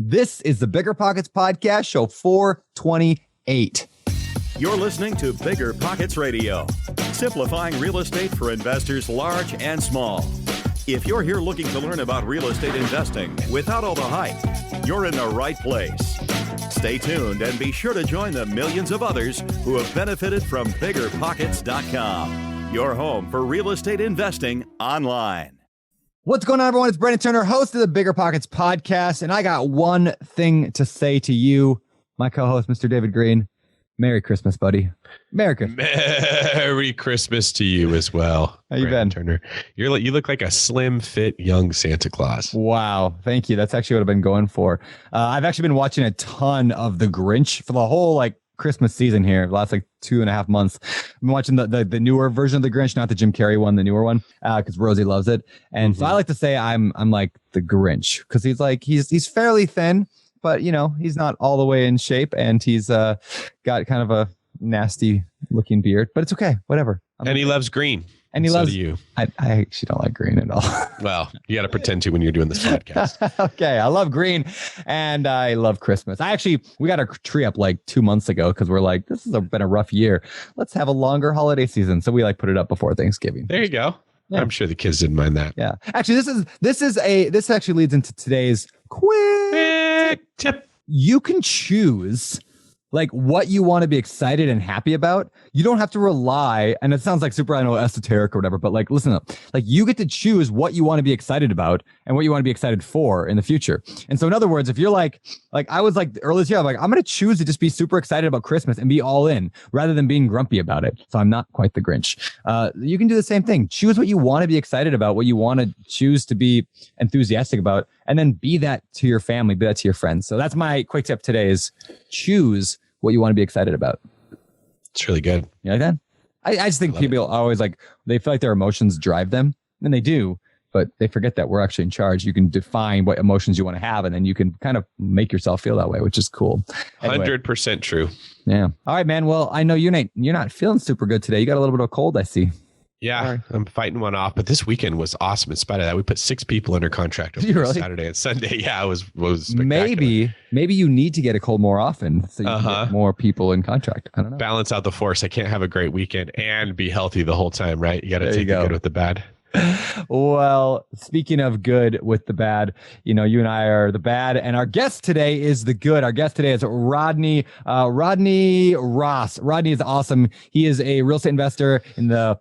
This is the BiggerPockets Podcast, show 428. You're listening to BiggerPockets Radio, simplifying real estate for investors large and small. If you're here looking to learn about real estate investing without all the hype, you're in the right place. Stay tuned and be sure to join the millions of others who have benefited from BiggerPockets.com, your home for real estate investing online. What's going on, everyone? It's Brandon Turner, host of the BiggerPockets Podcast, and I got one thing to say to you, my co-host, Mr. David Green. Merry Christmas, buddy. Merry Christmas. Merry Christmas to you as well. How you been, Turner? You look like a slim fit young Santa Claus. Wow, thank you. That's actually what I've been going for. I've actually been watching a ton of The Grinch for the whole Christmas season here, the last 2.5 months. I've been watching the newer version of The Grinch, not the Jim Carrey one, the newer one, because Rosie loves it. And so I like to say I'm like the Grinch because he's fairly thin, but he's not all the way in shape, and he's got kind of a nasty looking beard, but it's okay, whatever. He loves green. And he loves you. I actually don't like green at all. Well, you got to pretend to when you're doing this podcast. Okay, I love green and I love Christmas. We got our tree up 2 months ago because we're like, this has been a rough year. Let's have a longer holiday season. So we put it up before Thanksgiving. There you go. Yeah. I'm sure the kids didn't mind that. Yeah. Actually, this actually leads into today's quick tip. You can choose what you want to be excited and happy about. You don't have to rely, and it sounds super, esoteric or whatever, but listen up. You get to choose what you want to be excited about and what you want to be excited for in the future. And so in other words, if you're I was earlier this year, I'm going to choose to just be super excited about Christmas and be all in rather than being grumpy about it. So I'm not quite the Grinch. You can do the same thing. Choose what you want to be excited about, what you want to choose to be enthusiastic about, and then be that to your family, be that to your friends. So that's my quick tip today is choose what you want to be excited about. It's really good. You like that? I just think people are always they feel like their emotions drive them, and they do, but they forget that we're actually in charge. You can define what emotions you want to have, and then you can kind of make yourself feel that way, which is cool. Anyway. 100% true. Yeah. All right, man. Well, I know you're not feeling super good today. You got a little bit of a cold, I see. Yeah, right. I'm fighting one off, but this weekend was awesome. In spite of that, we put 6 people under contract over Saturday and Sunday. Yeah, it was spectacular. Maybe you need to get a cold more often so you can get more people in contract. I don't know. Balance out the force. I can't have a great weekend and be healthy the whole time, right? You got to take the good with the bad. Well, speaking of good with the bad, you and I are the bad, and our guest today is the good. Our guest today is Rodney Ross. Rodney is awesome. He is a real estate investor in the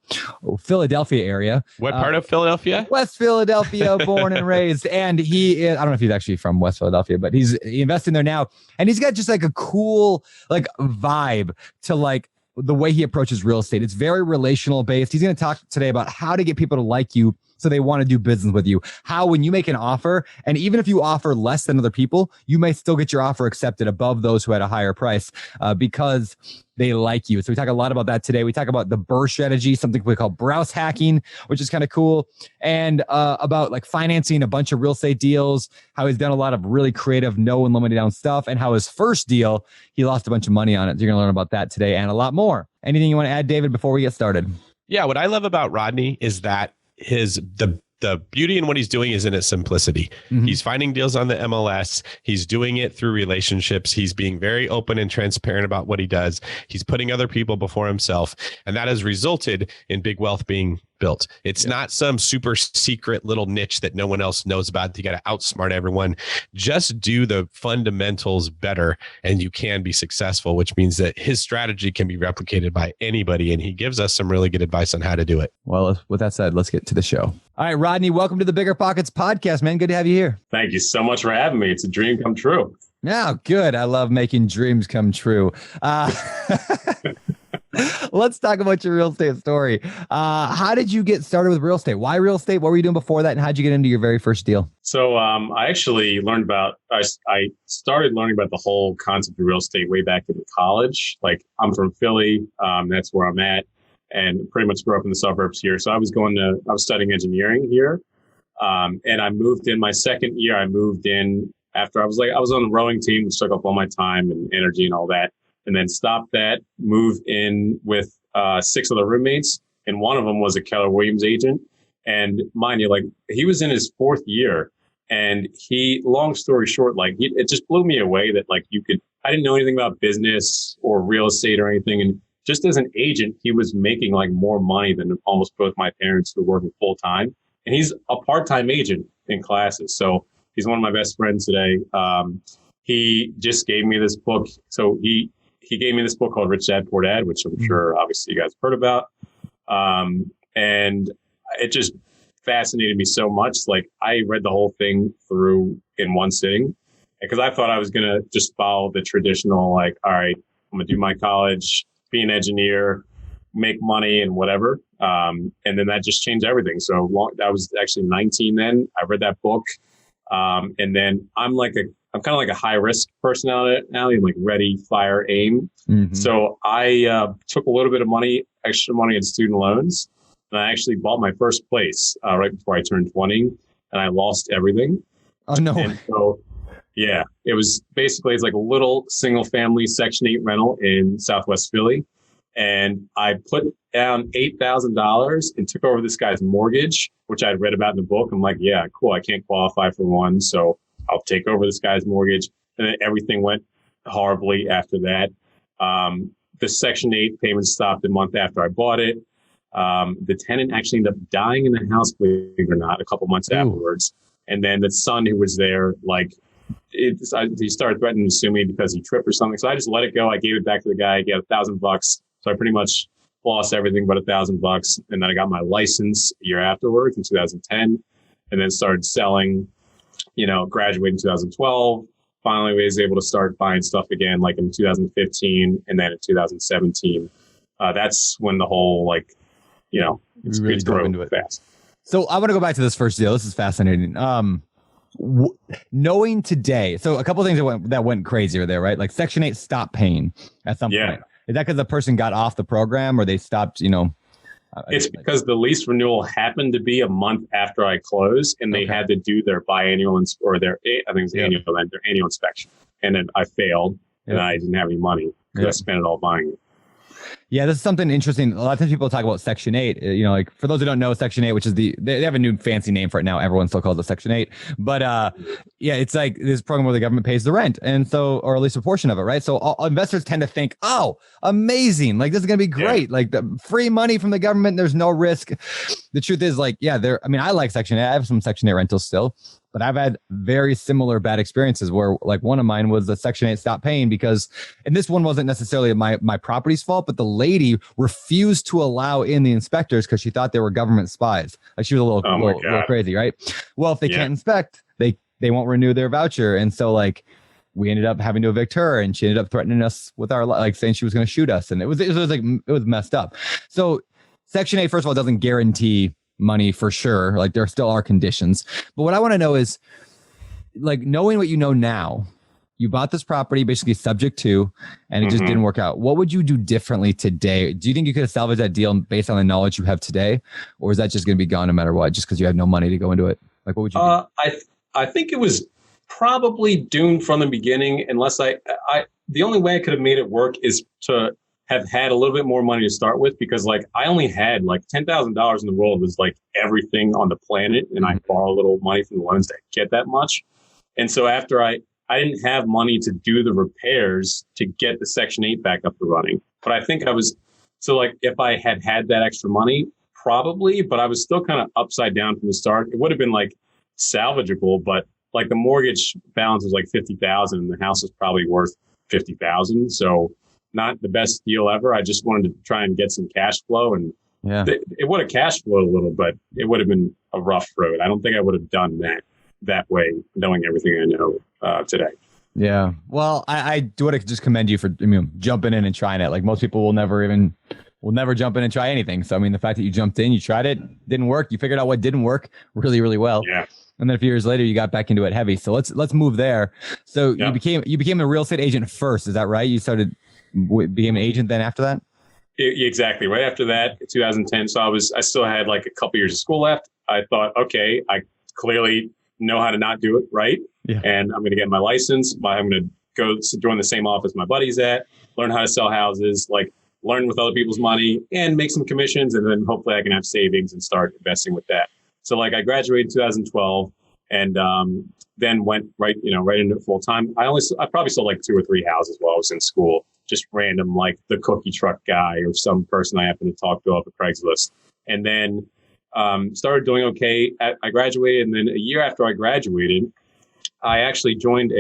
Philadelphia area. What part of Philadelphia? West Philadelphia, born and raised. And he is, I don't know if he's actually from West Philadelphia, but he's investing there now. And he's got just a cool vibe to the way he approaches real estate. It's very relational based. He's going to talk today about how to get people to like you so they want to do business with you. How when you make an offer, and even if you offer less than other people, you may still get your offer accepted above those who had a higher price because they like you. So we talk a lot about that today. We talk about the BRRRR strategy, something we call browse hacking, which is kind of cool. And about financing a bunch of real estate deals, how he's done a lot of really creative, no and limited down stuff, and how his first deal, he lost a bunch of money on it. So you're going to learn about that today and a lot more. Anything you want to add, David, before we get started? Yeah, what I love about Rodney is that the beauty in what he's doing is in its simplicity. Mm-hmm. He's finding deals on the MLS. He's doing it through relationships. He's being very open and transparent about what he does. He's putting other people before himself. And that has resulted in big wealth being built. It's not some super secret little niche that no one else knows about. You got to outsmart everyone. Just do the fundamentals better and you can be successful, which means that his strategy can be replicated by anybody. And he gives us some really good advice on how to do it. Well, with that said, let's get to the show. All right, Rodney, welcome to the BiggerPockets Podcast, man. Good to have you here. Thank you so much for having me. It's a dream come true. Yeah, good. I love making dreams come true. Let's talk about your real estate story. How did you get started with real estate? Why real estate? What were you doing before that? And how'd you get into your very first deal? So I actually I started learning about the whole concept of real estate way back in college. I'm from Philly. That's where I'm at, and pretty much grew up in the suburbs here. So I was studying engineering here. And I moved in my second year. I moved in after I was on the rowing team, which took up all my time and energy and all that. And then stopped that, moved in with 6 other roommates. And one of them was a Keller Williams agent. And mind you, he was in his 4th year And long story short, like it just blew me away that like I didn't know anything about business or real estate or anything. And just as an agent, he was making like more money than almost both my parents who were working full time. And he's a part-time agent in classes. So he's one of my best friends today. He just gave me this book. So he gave me this book called Rich Dad Poor Dad, which I'm sure obviously you guys have heard about. And it just fascinated me so much. Like I read the whole thing through in one sitting because I thought I was going to just follow the traditional, like, all right, I'm going to do my college, be an engineer, make money and whatever. And then that just changed everything. So I was actually 19 then. I read that book. And then I'm kind of like a high risk personality, like ready, fire, aim. Mm-hmm. So I took a little bit of extra money in student loans. And I actually bought my first place right before I turned 20, and I lost everything. Oh, no. And so, yeah, it's like a little single family Section 8 rental in Southwest Philly. And I put down $8,000 and took over this guy's mortgage, which I'd read about in the book. I'm like, yeah, cool. I can't qualify for one, so I'll take over this guy's mortgage. And then everything went horribly after that. The Section 8 payment stopped a month after I bought it. The tenant actually ended up dying in the house, believe it or not, a couple months afterwards. And then the son who was there, he started threatening to sue me because he tripped or something. So I just let it go. I gave it back to the guy. I gave $1,000. So I pretty much lost everything but $1,000. And then I got my license a year afterwards in 2010, and then started selling, graduated in 2012. Finally was able to start buying stuff again, like in 2015. And then in 2017, that's when the whole, it's really growing into it fast. So I want to go back to this first deal. This is fascinating. Knowing today, so a couple of things that went crazy there, right? Like Section 8 stopped paying at some point. Is that because the person got off the program or they stopped, It's because the lease renewal happened to be a month after I closed, and they had to do their biannual their annual inspection. And then I failed and I didn't have any money because I spent it all buying it. Yeah, this is something interesting. A lot of times people talk about Section 8. Like for those who don't know, Section 8, which is they have a new fancy name for it now. Everyone still calls it Section 8. But it's like this program where the government pays the rent, and so, or at least a portion of it, right? So all investors tend to think, oh, amazing, like this is gonna be great, like the free money from the government. There's no risk. The truth is, I like Section 8. I have some Section 8 rentals still. But I've had very similar bad experiences where, like, one of mine was the Section 8 stopped paying because, and this one wasn't necessarily my property's fault, but the lady refused to allow in the inspectors because she thought they were government spies. Like she was a little crazy, right? Well, if they can't inspect, they won't renew their voucher. And so we ended up having to evict her, and she ended up threatening us with our, saying she was going to shoot us. And it was messed up. So Section 8, first of all, doesn't guarantee money for sure. Like there still are conditions. But what I want to know is, knowing what you know now, you bought this property basically subject to, and it just didn't work out. What would you do differently today? Do you think you could have salvaged that deal based on the knowledge you have today? Or is that just going to be gone no matter what, just because you have no money to go into it? What would you do? I think it was probably doomed from the beginning, unless the only way I could have made it work is to have had a little bit more money to start with, because I only had $10,000 in the world was everything on the planet. And I borrow a little money from the loans to get that much. And so after I didn't have money to do the repairs to get the Section 8 back up and running. But I think if I had that extra money, probably, but I was still kind of upside down from the start. It would have been salvageable, but the mortgage balance was $50,000 and the house was probably worth $50,000. So not the best deal ever. I just wanted to try and get some cash flow, and it would have cash flowed a little, but it would have been a rough road. I don't think I would have done that way, knowing everything I know today. Yeah. Well, I do want to just commend you for jumping in and trying it. Most people will never jump in and try anything. So, the fact that you jumped in, you tried it, didn't work. You figured out what didn't work really, really well. Yeah. And then a few years later, you got back into it heavy. So let's move there. So you became a real estate agent first. Is that right? You became an agent then after that? Exactly. Right after that, 2010. So I still had a couple years of school left. I thought, okay, I clearly know how to not do it right. Yeah. And I'm going to get my license. I'm going to go join the same office my buddy's at, learn how to sell houses, learn with other people's money and make some commissions. And then hopefully I can have savings and start investing with that. So I graduated in 2012. and then went right into it full time. I probably sold like 2 or 3 houses while I was in school, just random, like the cookie truck guy or some person I happened to talk to off of Craigslist. And then started doing okay. I graduated, and then a year after I graduated, I actually joined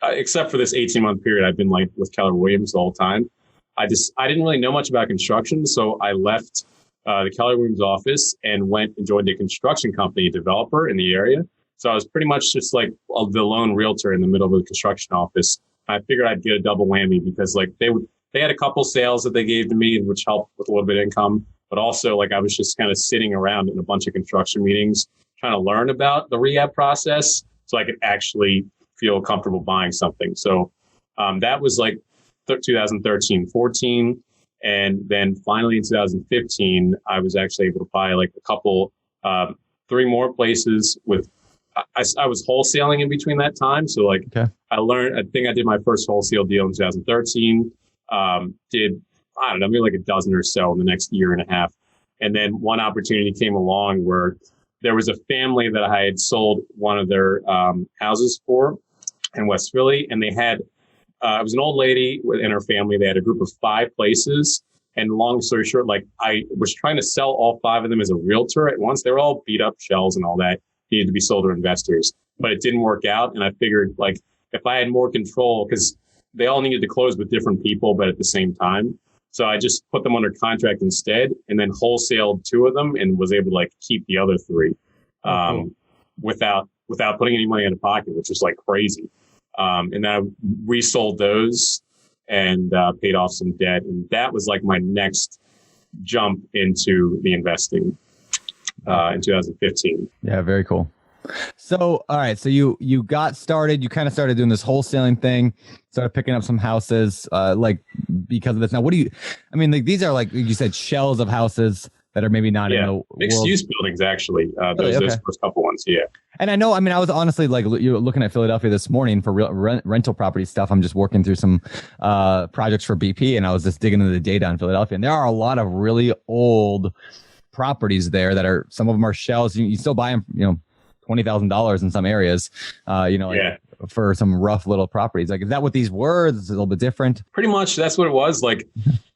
except for this 18-month period, I've been like with Keller Williams the whole time. I didn't really know much about construction, so I left the Keller Williams office and went and joined a construction company, a developer in the area. So I was pretty much just like the lone realtor in the middle of the construction office. I figured I'd get a double whammy because like they had a couple sales that they gave to me, which helped with a little bit of income. But also, like, I was just kind of sitting around in a bunch of construction meetings trying to learn about the rehab process so I could actually feel comfortable buying something. So that was like 2013, 14. And then finally in 2015, I was actually able to buy like a couple, 3 more places with, I was wholesaling in between that time. So like I think I did my first wholesale deal in 2013, I don't know, maybe like a dozen or so in the next year and a half. And then one opportunity came along where there was a family that I had sold one of their houses for in West Philly. And they had, it was an old lady and her family. They had a group of 5 places. And long story short, like I was trying to sell all 5 of them as a realtor at once. They were all beat up shells and all that, needed to be sold to investors. But it didn't work out. And I figured like if I had more control, because they all needed to close with different people, but at the same time. So I just put them under contract instead and then wholesaled 2 of them and was able to like keep the other 3 without putting any money out of pocket, which was like crazy. And then I resold those and paid off some debt. And that was like my next jump into the investing in 2015. Yeah, very cool. So, all right. So you got started, you kind of started doing this wholesaling thing, started picking up some houses, like because of this. Now, like these are like you said, shells of houses that are maybe not in the mixed use buildings, actually. Those first couple ones. Yeah. And I know, I was honestly like you looking at Philadelphia this morning for rental property stuff. I'm just working through some projects for BP, and I was just digging into the data on Philadelphia, and there are a lot of really old properties there that are, some of them are shells. You still buy them, $20,000 in some areas, for some rough little properties. Like, is that what these were? Is it a little bit different? Pretty much. That's what it was. Like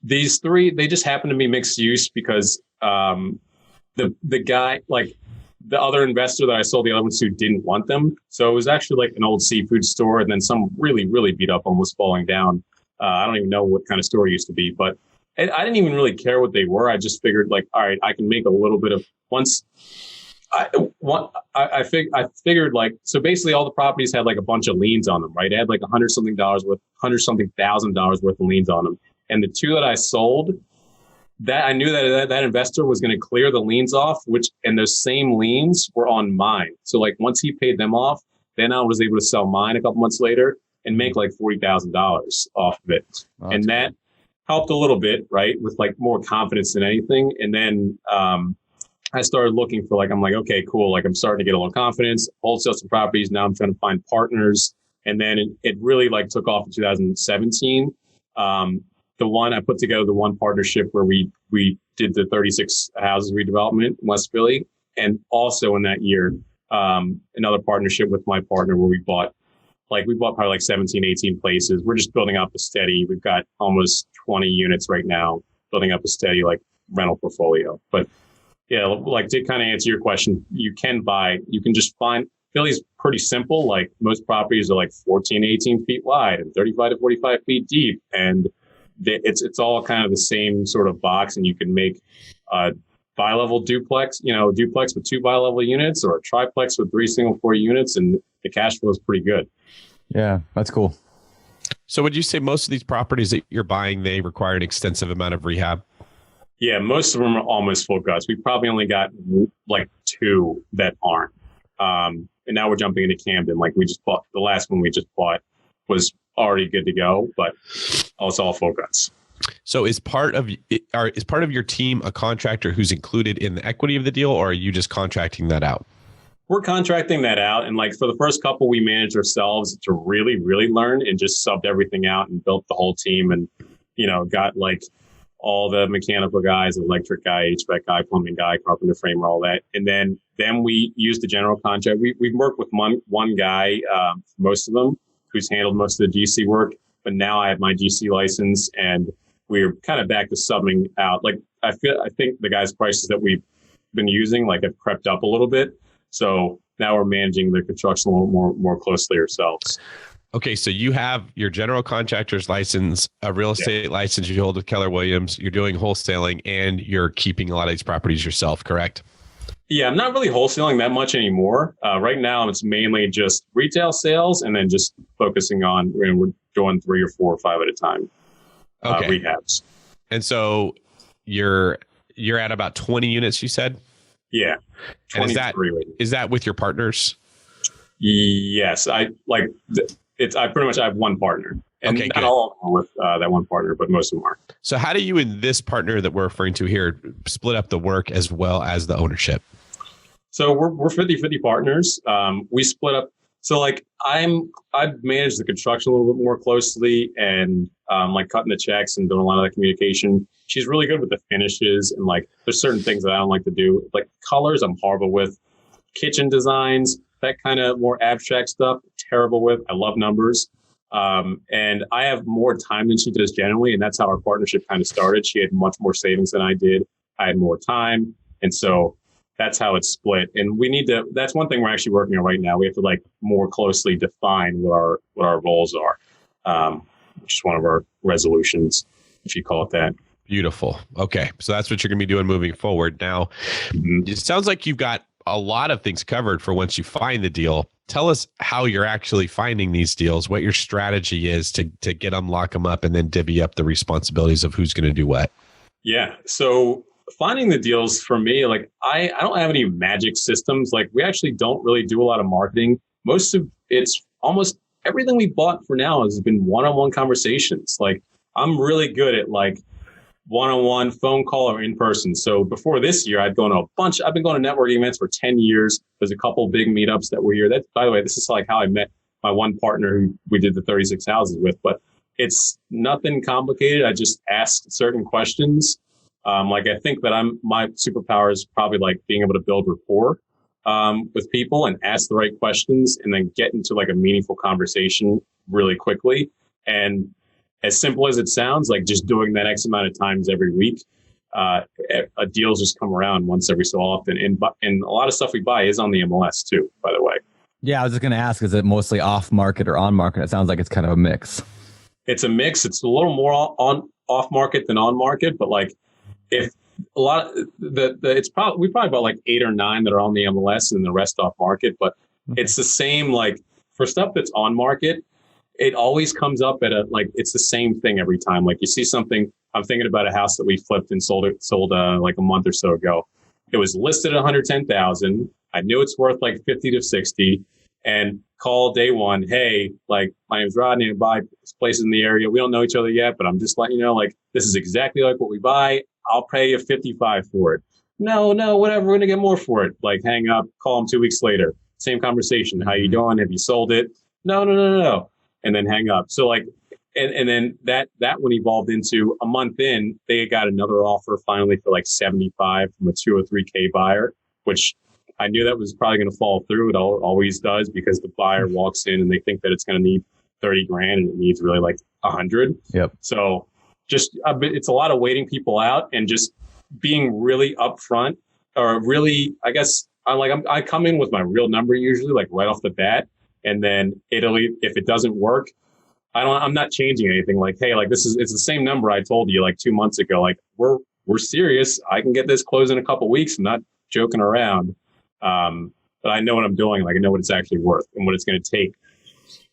these 3, they just happened to be mixed use because the guy, like the other investor that I sold the other ones to didn't want them. So it was actually like an old seafood store and then some really, really beat up, almost falling down. I don't even know what kind of store it used to be, but I didn't even really care what they were. I just figured like, all right, I can make a little bit of I figured like, so basically all the properties had like a bunch of liens on them, right? It had like $100-something thousand dollars worth of liens on them. And the 2 that I sold, that I knew that investor was going to clear the liens off, and those same liens were on mine. So like once he paid them off, then I was able to sell mine a couple months later and make like $40,000 off of it. Oh, and that helped a little bit, right? With like more confidence than anything. And then, I started looking for I'm like, okay, cool. Like I'm starting to get a little confidence, wholesale some properties. Now I'm trying to find partners. And then it really like took off in 2017. The one partnership where we did the 36 houses redevelopment in West Philly. And also in that year, another partnership with my partner where we bought probably like 17, 18 places. We're just building up a steady. We've got almost 20 units right now, building up a steady like rental portfolio. But yeah, like to kind of answer your question, you can just find, Philly's pretty simple. Like most properties are like 14, 18 feet wide and 35 to 45 feet deep. And it's all kind of the same sort of box. And you can make a bi-level duplex with 2 bi-level units or a triplex with 3 single-floor units. And the cash flow is pretty good. Yeah, that's cool. So would you say most of these properties that you're buying, they require an extensive amount of rehab? Yeah, most of them are almost full guts. We probably only got like 2 that aren't. And now we're jumping into Camden. Like we just bought, the last one we just bought was already good to go, but it's all full guts. So is part of your team a contractor who's included in the equity of the deal, or are you just contracting that out? We're contracting that out. And like for the first couple, we managed ourselves to really, really learn and just subbed everything out and built the whole team and, got like all the mechanical guys, electric guy, HVAC guy, plumbing guy, carpenter, framer, all that. And then we use the general contract. We've worked with one guy, most of them, who's handled most of the GC work. But now I have my GC license, and we're kind of back to subbing out. Like I think the guys' prices that we've been using have crept up a little bit. So now we're managing the construction a little more closely ourselves. Okay, so you have your general contractor's license, a real estate license you hold with Keller Williams, you're doing wholesaling, and you're keeping a lot of these properties yourself, correct? Yeah, I'm not really wholesaling that much anymore. Right now, it's mainly just retail sales, and then just focusing on, we're doing 3 or 4 or 5 at a time. Rehabs. And so you're at about 20 units, you said? Yeah. And is that with your partners? Yes. I pretty much have one partner, and not all of them are with that one partner, but most of them are. So how do you and this partner that we're referring to here split up the work as well as the ownership? So we're 50-50 partners. We split up. So I've managed the construction a little bit more closely, and cutting the checks and doing a lot of the communication. She's really good with the finishes, and there's certain things that I don't like to do. Like colors, I'm horrible with. Kitchen designs, that kind of more abstract stuff, terrible with. I love numbers. And I have more time than she does generally. And that's how our partnership kind of started. She had much more savings than I did. I had more time. And so that's how it's split. And that's one thing we're actually working on right now. We have to more closely define what our roles are, which is one of our resolutions, if you call it that. Beautiful. Okay. So that's what you're going to be doing moving forward. Now, It sounds like you've got a lot of things covered for once you find the deal. Tell us how you're actually finding these deals, what your strategy is to get them, lock them up, and then divvy up the responsibilities of who's going to do what. Yeah. So finding the deals for me, I don't have any magic systems. We actually don't really do a lot of marketing. It's almost everything we bought for now has been one-on-one conversations. I'm really good at one-on-one phone call or in person. So before this year, I've been going to networking events for 10 years. There's a couple big meetups that were here. By the way, this is how I met my one partner who we did the 36 houses with, but it's nothing complicated. I just ask certain questions. I think that my superpower is probably being able to build rapport with people and ask the right questions, and then get into a meaningful conversation really quickly. And as simple as it sounds, just doing that X amount of times every week, a deal's just come around once every so often. And a lot of stuff we buy is on the MLS too, by the way. Yeah, I was just going to ask, is it mostly off market or on market? It sounds like it's kind of a mix. It's a mix. It's a little more off market than on market, but if a lot of we probably bought 8 or 9 that are on the MLS and the rest off market, but it's the same, for stuff that's on market, it always comes up at it's the same thing every time. You see something, I'm thinking about a house that we flipped and sold a month or so ago. It was listed at 110,000. I knew it's worth 50 to 60, and call day one. Hey, my name's Rodney. I buy places in the area. We don't know each other yet, but I'm just letting you know, this is exactly what we buy. I'll pay you 55 for it. No, whatever. We're going to get more for it. Hang up, call them 2 weeks later. Same conversation. How you doing? Have you sold it? No. And then hang up. So and then that one evolved into a month in, they got another offer finally for 75 from a 2 or 3K buyer, which I knew that was probably going to fall through. It always does, because the buyer walks in and they think that it's going to need 30 grand and it needs really 100. Yep. So just it's a lot of waiting people out and just being really upfront, or really, I guess I come in with my real number usually right off the bat. And then if it doesn't work, I'm not changing anything. Hey, it's the same number I told you 2 months ago. We're serious. I can get this closed in a couple of weeks. I'm not joking around. But I know what I'm doing. I know what it's actually worth and what it's going to take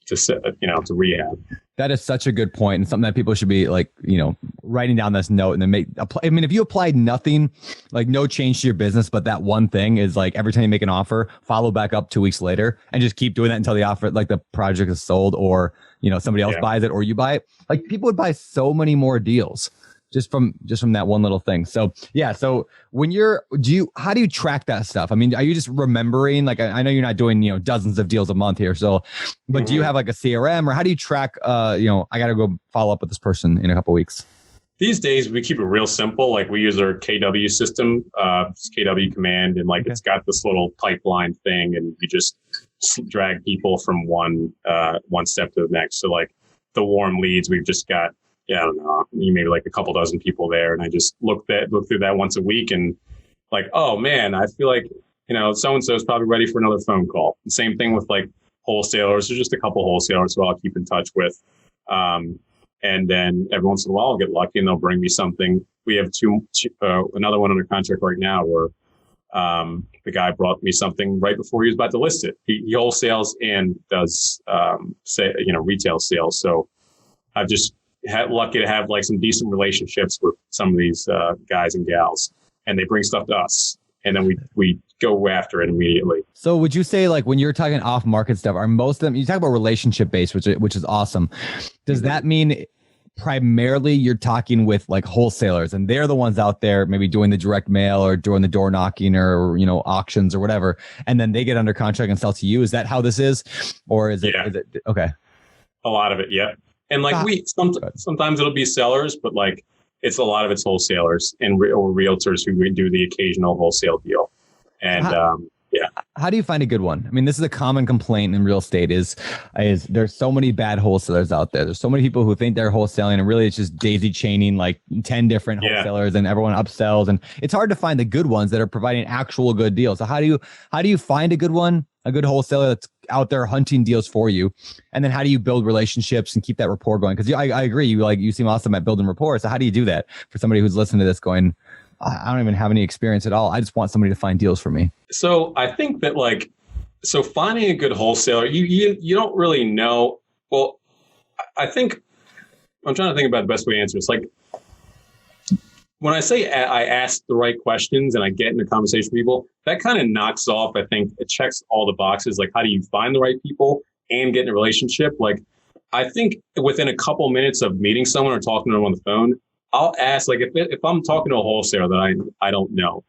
to rehab. That is such a good point, and something that people should be writing down this note and then if you applied nothing, no change to your business, but that one thing is every time you make an offer, follow back up 2 weeks later and just keep doing that until the offer, the project is sold, or, somebody else buys it or you buy it. People would buy so many more deals just from that one little thing. So yeah. So when how do you track that stuff? Are you just remembering, I know you're not doing, dozens of deals a month here. So, do you have a CRM, or how do you track, I got to go follow up with this person in a couple of weeks? These days we keep it real simple. Like we use our KW system, KW command, and like it's got this little pipeline thing, and you just drag people from one step to the next. So like the warm leads, we've just got, I don't know, maybe like a couple dozen people there, and I just look through that once a week, and like, oh man, I feel like, so and so is probably ready for another phone call. The same thing with like wholesalers. There's just a couple wholesalers who I'll keep in touch with. And then every once in a while I'll get lucky and they'll bring me something. We have another one under contract right now where the guy brought me something right before he was about to list it. He wholesales and does retail sales. So I've just had lucky to have like some decent relationships with some of these guys and gals, and they bring stuff to us. And then we go after it immediately. So would you say, like, when you're talking off market stuff, are most of them, you talk about relationship based, which is awesome. Does that mean primarily you're talking with like wholesalers and they're the ones out there maybe doing the direct mail or doing the door knocking or, auctions or whatever, and then they get under contract and sell to you? Is that how this is? Or is it, okay. A lot of it. Yeah. And like sometimes it'll be sellers, but like, it's a lot of it's wholesalers and or realtors who do the occasional wholesale deal. And how do you find a good one? I mean, this is a common complaint in real estate is there's so many bad wholesalers out there. There's so many people who think they're wholesaling and really it's just daisy chaining like 10 different wholesalers and everyone upsells. And it's hard to find the good ones that are providing actual good deals. So how do you find a good one, a good wholesaler that's out there hunting deals for you? And then how do you build relationships and keep that rapport going? Because I agree, you seem awesome at building rapport. So how do you do that for somebody who's listening to this going, I don't even have any experience at all, I just want somebody to find deals for me? So I think that finding a good wholesaler, you don't really know. Well, I think I'm trying to think about the best way to answer this. Like when I say I ask the right questions and I get into conversation with people, that kind of knocks off, I think it checks all the boxes. Like, how do you find the right people and get in a relationship? Like, I think within a couple minutes of meeting someone or talking to them on the phone, I'll ask, like, if I'm talking to a wholesaler that I don't know,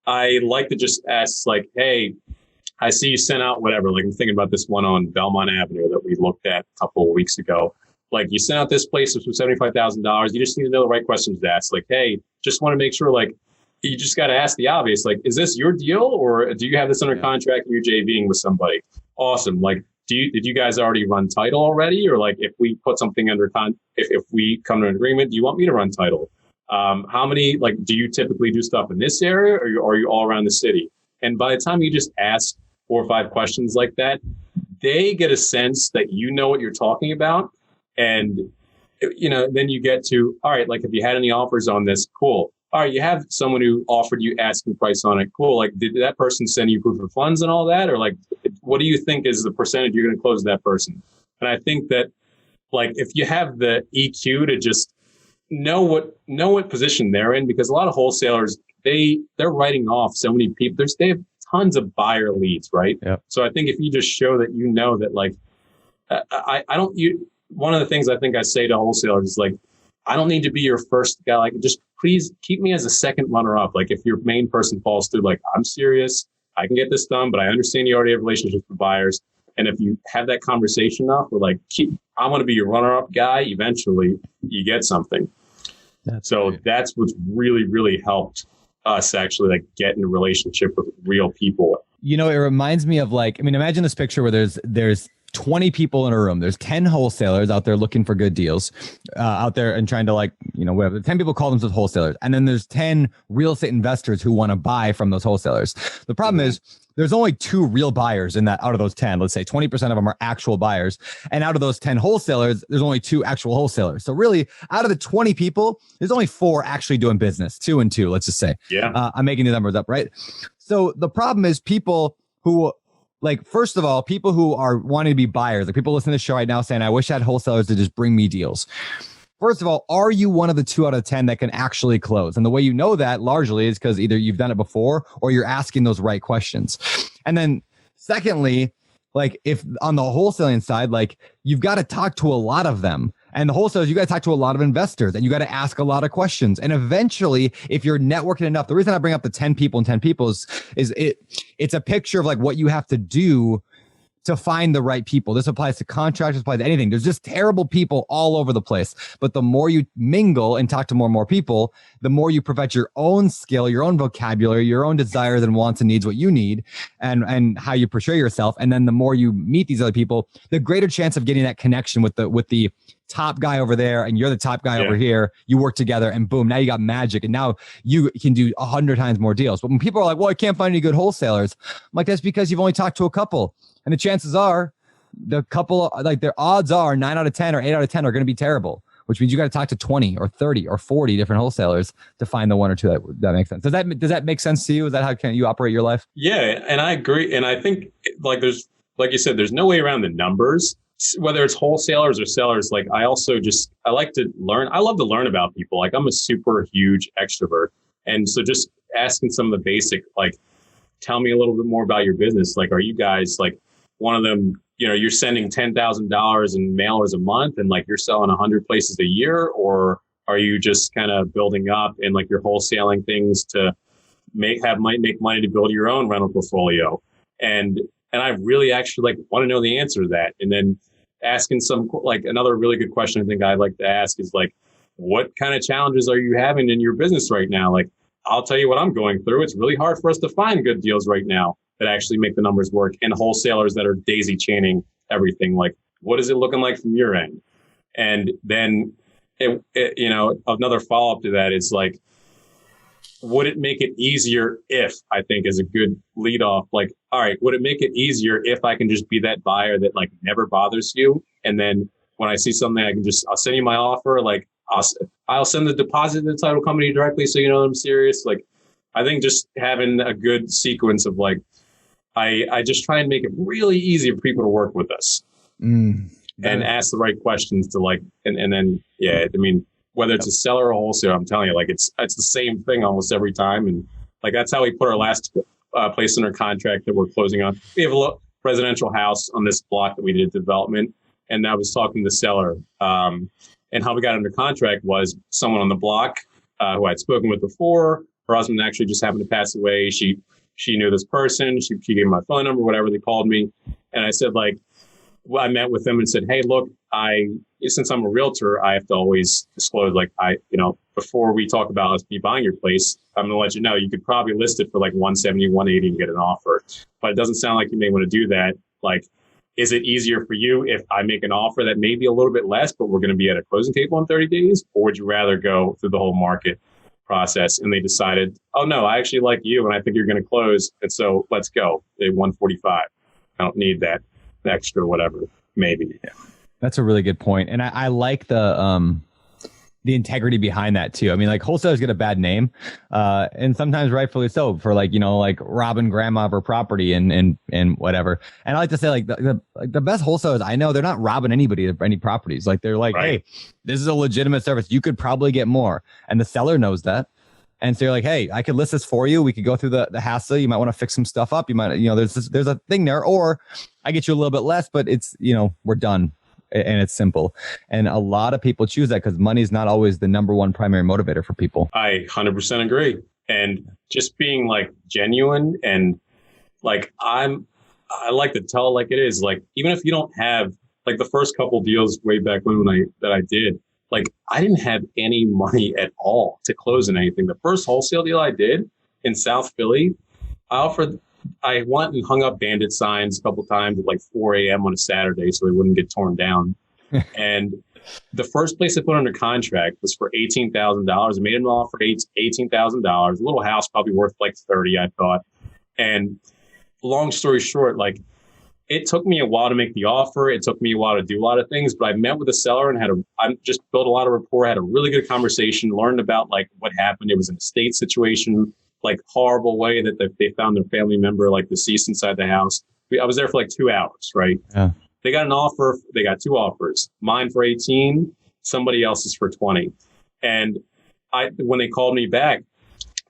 I like to just ask, like, hey, I see you sent out whatever. Like, I'm thinking about this one on Belmont Avenue that we looked at a couple of weeks ago. Like, you sent out this place for $75,000. You just need to know the right questions to ask. Like, hey, just want to make sure, like, you just got to ask the obvious. Like, is this your deal or do you have this under contract and you're JVing with somebody? Awesome. Like, did you guys already run title already? Or like, if we put something under if we come to an agreement, do you want me to run title? How many, like, do you typically do stuff in this area or are you all around the city? And by the time you just ask 4 or 5 questions like that, they get a sense that you know what you're talking about. And, then you get to, all right, like, if you had any offers on this, cool. All right, you have someone who offered you asking price on it. Cool. Like, did that person send you proof of funds and all that? Or like, what do you think is the percentage you're going to close that person? And I think that, like, if you have the EQ to just know what position they're in, because a lot of wholesalers, they're writing off so many people. They have tons of buyer leads, right? Yep. So I think if you just show that you know that, like, one of the things I think I say to wholesalers is, like, I don't need to be your first guy. Like, just please keep me as a second runner up. Like, if your main person falls through, like, I'm serious, I can get this done, but I understand you already have relationships with buyers. And if you have that conversation enough, we're like, I want to be your runner up guy. Eventually you get something. That's what's really, really helped us actually, like, get in a relationship with real people. It reminds me of, like, I mean, imagine this picture where there's 20 people in a room. There's 10 wholesalers out there looking for good deals out there and trying to, like, whatever. 10 people call themselves wholesalers. And then there's 10 real estate investors who want to buy from those wholesalers. The problem is there's only 2 real buyers in that out of those 10. Let's say 20% of them are actual buyers. And out of those 10 wholesalers, there's only 2 actual wholesalers. So really, out of the 20 people, there's only 4 actually doing business. 2 and 2, let's just say. Yeah. I'm making the numbers up, right? So the problem is people who, like, first of all, people who are wanting to be buyers, like people listening to the show right now saying, I wish I had wholesalers to just bring me deals. First of all, are you one of the 2 out of 10 that can actually close? And the way you know that largely is because either you've done it before or you're asking those right questions. And then secondly, like, if on the wholesaling side, like, you've got to talk to a lot of them. And the wholesalers, you got to talk to a lot of investors and you got to ask a lot of questions. And eventually, if you're networking enough, the reason I bring up the 10 people and 10 people is it's a picture of, like, what you have to do to find the right people. This applies to contractors, applies to anything. There's just terrible people all over the place. But the more you mingle and talk to more and more people, the more you perfect your own skill, your own vocabulary, your own desires and wants and needs, what you need, and how you portray yourself. And then the more you meet these other people, the greater chance of getting that connection with the top guy over there, and you're the top guy over here. You work together, and boom, now you got magic, and now you can do 100 times more deals. But when people are like, well, I can't find any good wholesalers, I'm like, that's because you've only talked to a couple. And the chances are the couple, like their odds are 9 out of 10 or 8 out of 10 are going to be terrible, which means you got to talk to 20 or 30 or 40 different wholesalers to find the one or two that makes sense. Does that make sense to you? Is that how you operate your life? Yeah. And I agree. And I think like you said, there's no way around the numbers, whether it's wholesalers or sellers. Like I like to learn. I love to learn about people. Like I'm a super huge extrovert. And so just asking some of the basic, like, tell me a little bit more about your business. Like, are you guys like one of them, you're sending $10,000 in mailers a month and like you're selling 100 places a year? Or are you just kind of building up and like you're wholesaling things to make money to build your own rental portfolio? And I really actually like want to know the answer to that. And then asking some, like another really good question I think I'd like to ask is like, what kind of challenges are you having in your business right now? Like, I'll tell you what I'm going through. It's really hard for us to find good deals right now that actually make the numbers work, and wholesalers that are daisy chaining everything. Like, what is it looking like from your end? And then, another follow up to that is like, would it make it easier if, I think is a good lead off, like, all right, would it make it easier if I can just be that buyer that like never bothers you? And then when I see something, I'll send you my offer. Like I'll send the deposit to the title company directly, so you know I'm serious. Like, I think just having a good sequence of like, I just try and make it really easy for people to work with us and ask the right questions to like, and then, I mean, whether it's a seller or a wholesaler, I'm telling you, like it's the same thing almost every time. And like, that's how we put our last place under contract that we're closing on. We have a residential house on this block that we did development. And I was talking to the seller, and how we got under contract was someone on the block who I'd spoken with before. Her husband actually just happened to pass away. She knew this person. She gave me my phone number, whatever. They called me. And I said, like, well, I met with them and said, hey, look, since I'm a realtor, I have to always disclose, like, before we talk about us buying your place, I'm going to let you know, you could probably list it for like 170, 180 and get an offer. But it doesn't sound like you may want to do that. Like, is it easier for you if I make an offer that may be a little bit less, but we're going to be at a closing table in 30 days? Or would you rather go through the whole market process? And they decided, oh, no, I actually like you and I think you're going to close. And so let's go. They 145. I don't need that extra whatever, maybe. Yeah. That's a really good point. And I like the integrity behind that too. I mean, like wholesalers get a bad name, and sometimes rightfully so, for like, like robbing grandma of her property and whatever. And I like to say like the best wholesalers I know, they're not robbing anybody of any properties. Like they're like, right. Hey, this is a legitimate service. You could probably get more. And the seller knows that. And so you're like, hey, I could list this for you. We could go through the hassle. You might want to fix some stuff up. You might, there's a thing there, or I get you a little bit less, but it's, we're done. And it's simple. And a lot of people choose that because money is not always the number one primary motivator for people. I 100% agree. And just being like genuine and like, I like to tell like it is. Like, even if you don't have like the first couple deals way back when I did, like I didn't have any money at all to close in anything. The first wholesale deal I did in South Philly, I went and hung up bandit signs a couple times at like 4 a.m. on a Saturday so they wouldn't get torn down. And the first place I put under contract was for $18,000. I made an offer for $18,000. A little house probably worth like 30, I thought. And long story short, like it took me a while to make the offer. It took me a while to do a lot of things, but I met with the seller and I just built a lot of rapport, had a really good conversation, learned about like what happened. It was an estate situation, like horrible way that they found their family member like deceased inside the house. I was there for like 2 hours, right? Yeah. They got an offer. They got 2 offers, mine for 18, somebody else's for 20. And when they called me back,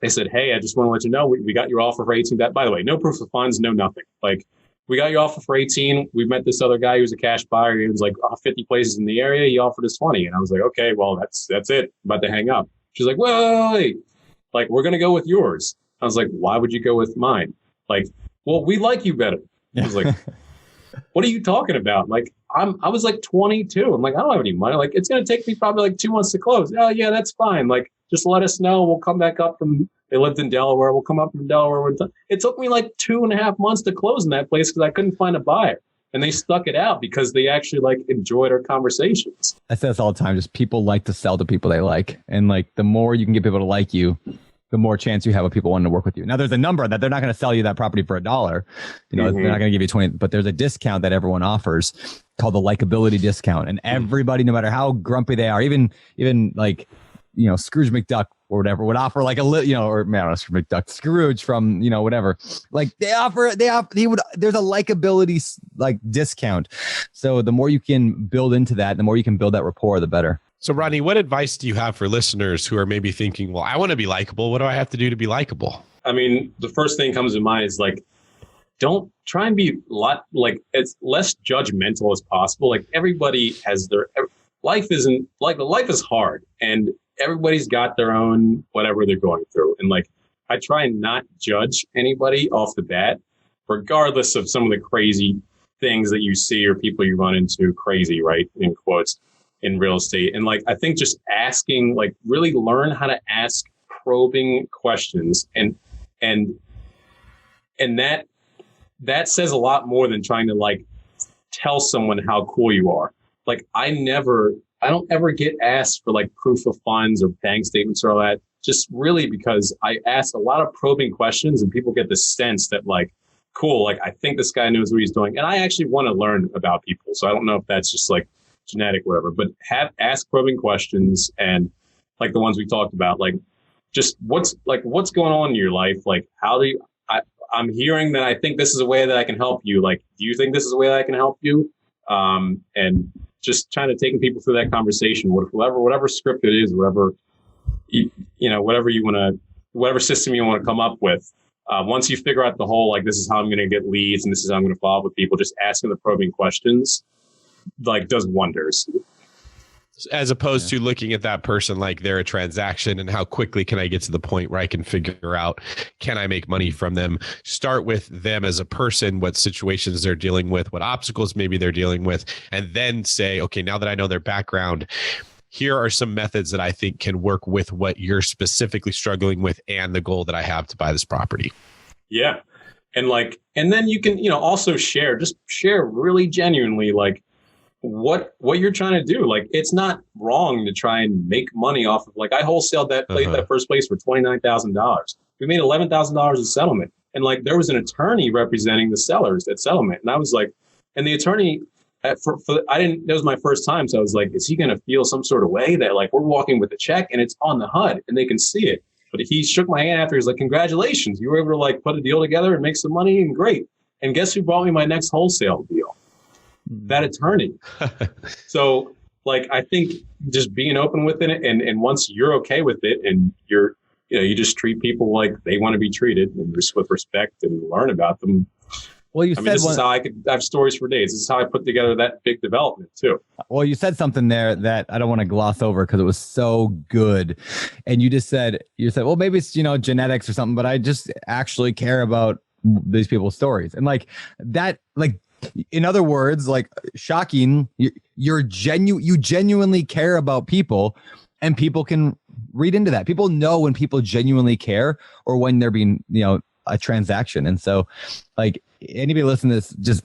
they said, hey, I just want to let you know, we got your offer for 18. That, by the way, no proof of funds, no nothing. Like, we got your offer for 18. We met this other guy who was a cash buyer. He was like 50 places in the area. He offered us 20. And I was like, okay, well, that's it. I'm about to hang up. She's like, wait. Like, we're going to go with yours. I was like, why would you go with mine? Like, well, we like you better. I was like, what are you talking about? Like, I was like 22. I'm like, I don't have any money. Like, it's going to take me probably like 2 months to close. Oh yeah, that's fine. Like, just let us know. We'll come back up from, they lived in Delaware. We'll come up from Delaware. It took me like 2.5 months to close in that place because I couldn't find a buyer. And they stuck it out because they actually like enjoyed our conversations. I say this all the time. Just people like to sell to people they like. And like the more you can get people to like you, the more chance you have of people wanting to work with you. Now there's a number that they're not going to sell you that property for $1. You know, they're not going to give you 20, but there's a discount that everyone offers called the likability discount. And everybody, no matter how grumpy they are, even like, you know, Scrooge McDuck or whatever would offer like a little, you know, or man, not Scrooge McDuck, Scrooge from, you know, whatever. Like there's a likability like discount. So the more you can build into that, the more you can build that rapport, the better. So Rodney, what advice do you have for listeners who are maybe thinking, well, I want to be likable. What do I have to do to be likable? I mean, the first thing that comes to mind is like, don't try and be like as less judgmental as possible. Like everybody has life is hard and everybody's got their own whatever they're going through. And like, I try and not judge anybody off the bat, regardless of some of the crazy things that you see or people you run into crazy, right? In quotes, in real estate. And like, I think just asking, like really learn how to ask probing questions and that says a lot more than trying to like tell someone how cool you are. Like I don't ever get asked for like proof of funds or bank statements or all that, just really because I ask a lot of probing questions and people get the sense that like, cool, like I think this guy knows what he's doing. And I actually want to learn about people. So I don't know if that's just like genetic, whatever, but ask probing questions and like the ones we talked about, like just what's going on in your life? Like, I'm hearing that I think this is a way that I can help you. Like, do you think this is a way that I can help you? And just trying to take people through that conversation, whatever script it is, whatever system you want to come up with. Once you figure out the whole, like, this is how I'm going to get leads and this is how I'm going to follow up with people, just asking the probing questions, like, does wonders. As opposed to looking at that person like they're a transaction and how quickly can I get to the point where I can figure out, can I make money from them? Start with them as a person, what situations they're dealing with, what obstacles maybe they're dealing with, and then say, okay, now that I know their background, here are some methods that I think can work with what you're specifically struggling with and the goal that I have to buy this property. Yeah. And then you can, also share really genuinely, like, what you're trying to do. Like, it's not wrong to try and make money off of, like, I wholesaled that place, that first place for $29,000. We made $11,000 in settlement. And like, there was an attorney representing the sellers at settlement. And I was like, and the attorney that was my first time. So I was like, is he going to feel some sort of way that like we're walking with a check and it's on the HUD and they can see it? But he shook my hand after. He was like, congratulations. You were able to like put a deal together and make some money, and great. And guess who brought me my next wholesale deal? That attorney. So like, I think just being open with it, and once you're okay with it and you just treat people like they want to be treated and just with respect and learn about them. Well, this is how I have stories for days. This is how I put together that big development too. Well, you said something there that I don't want to gloss over because it was so good. And you said, well, maybe it's, genetics or something, but I just actually care about these people's stories. And like that, like, in other words, like, shocking, you genuinely care about people, and people can read into that. People know when people genuinely care or when they're being, a transaction. And so like, anybody listening to this, just,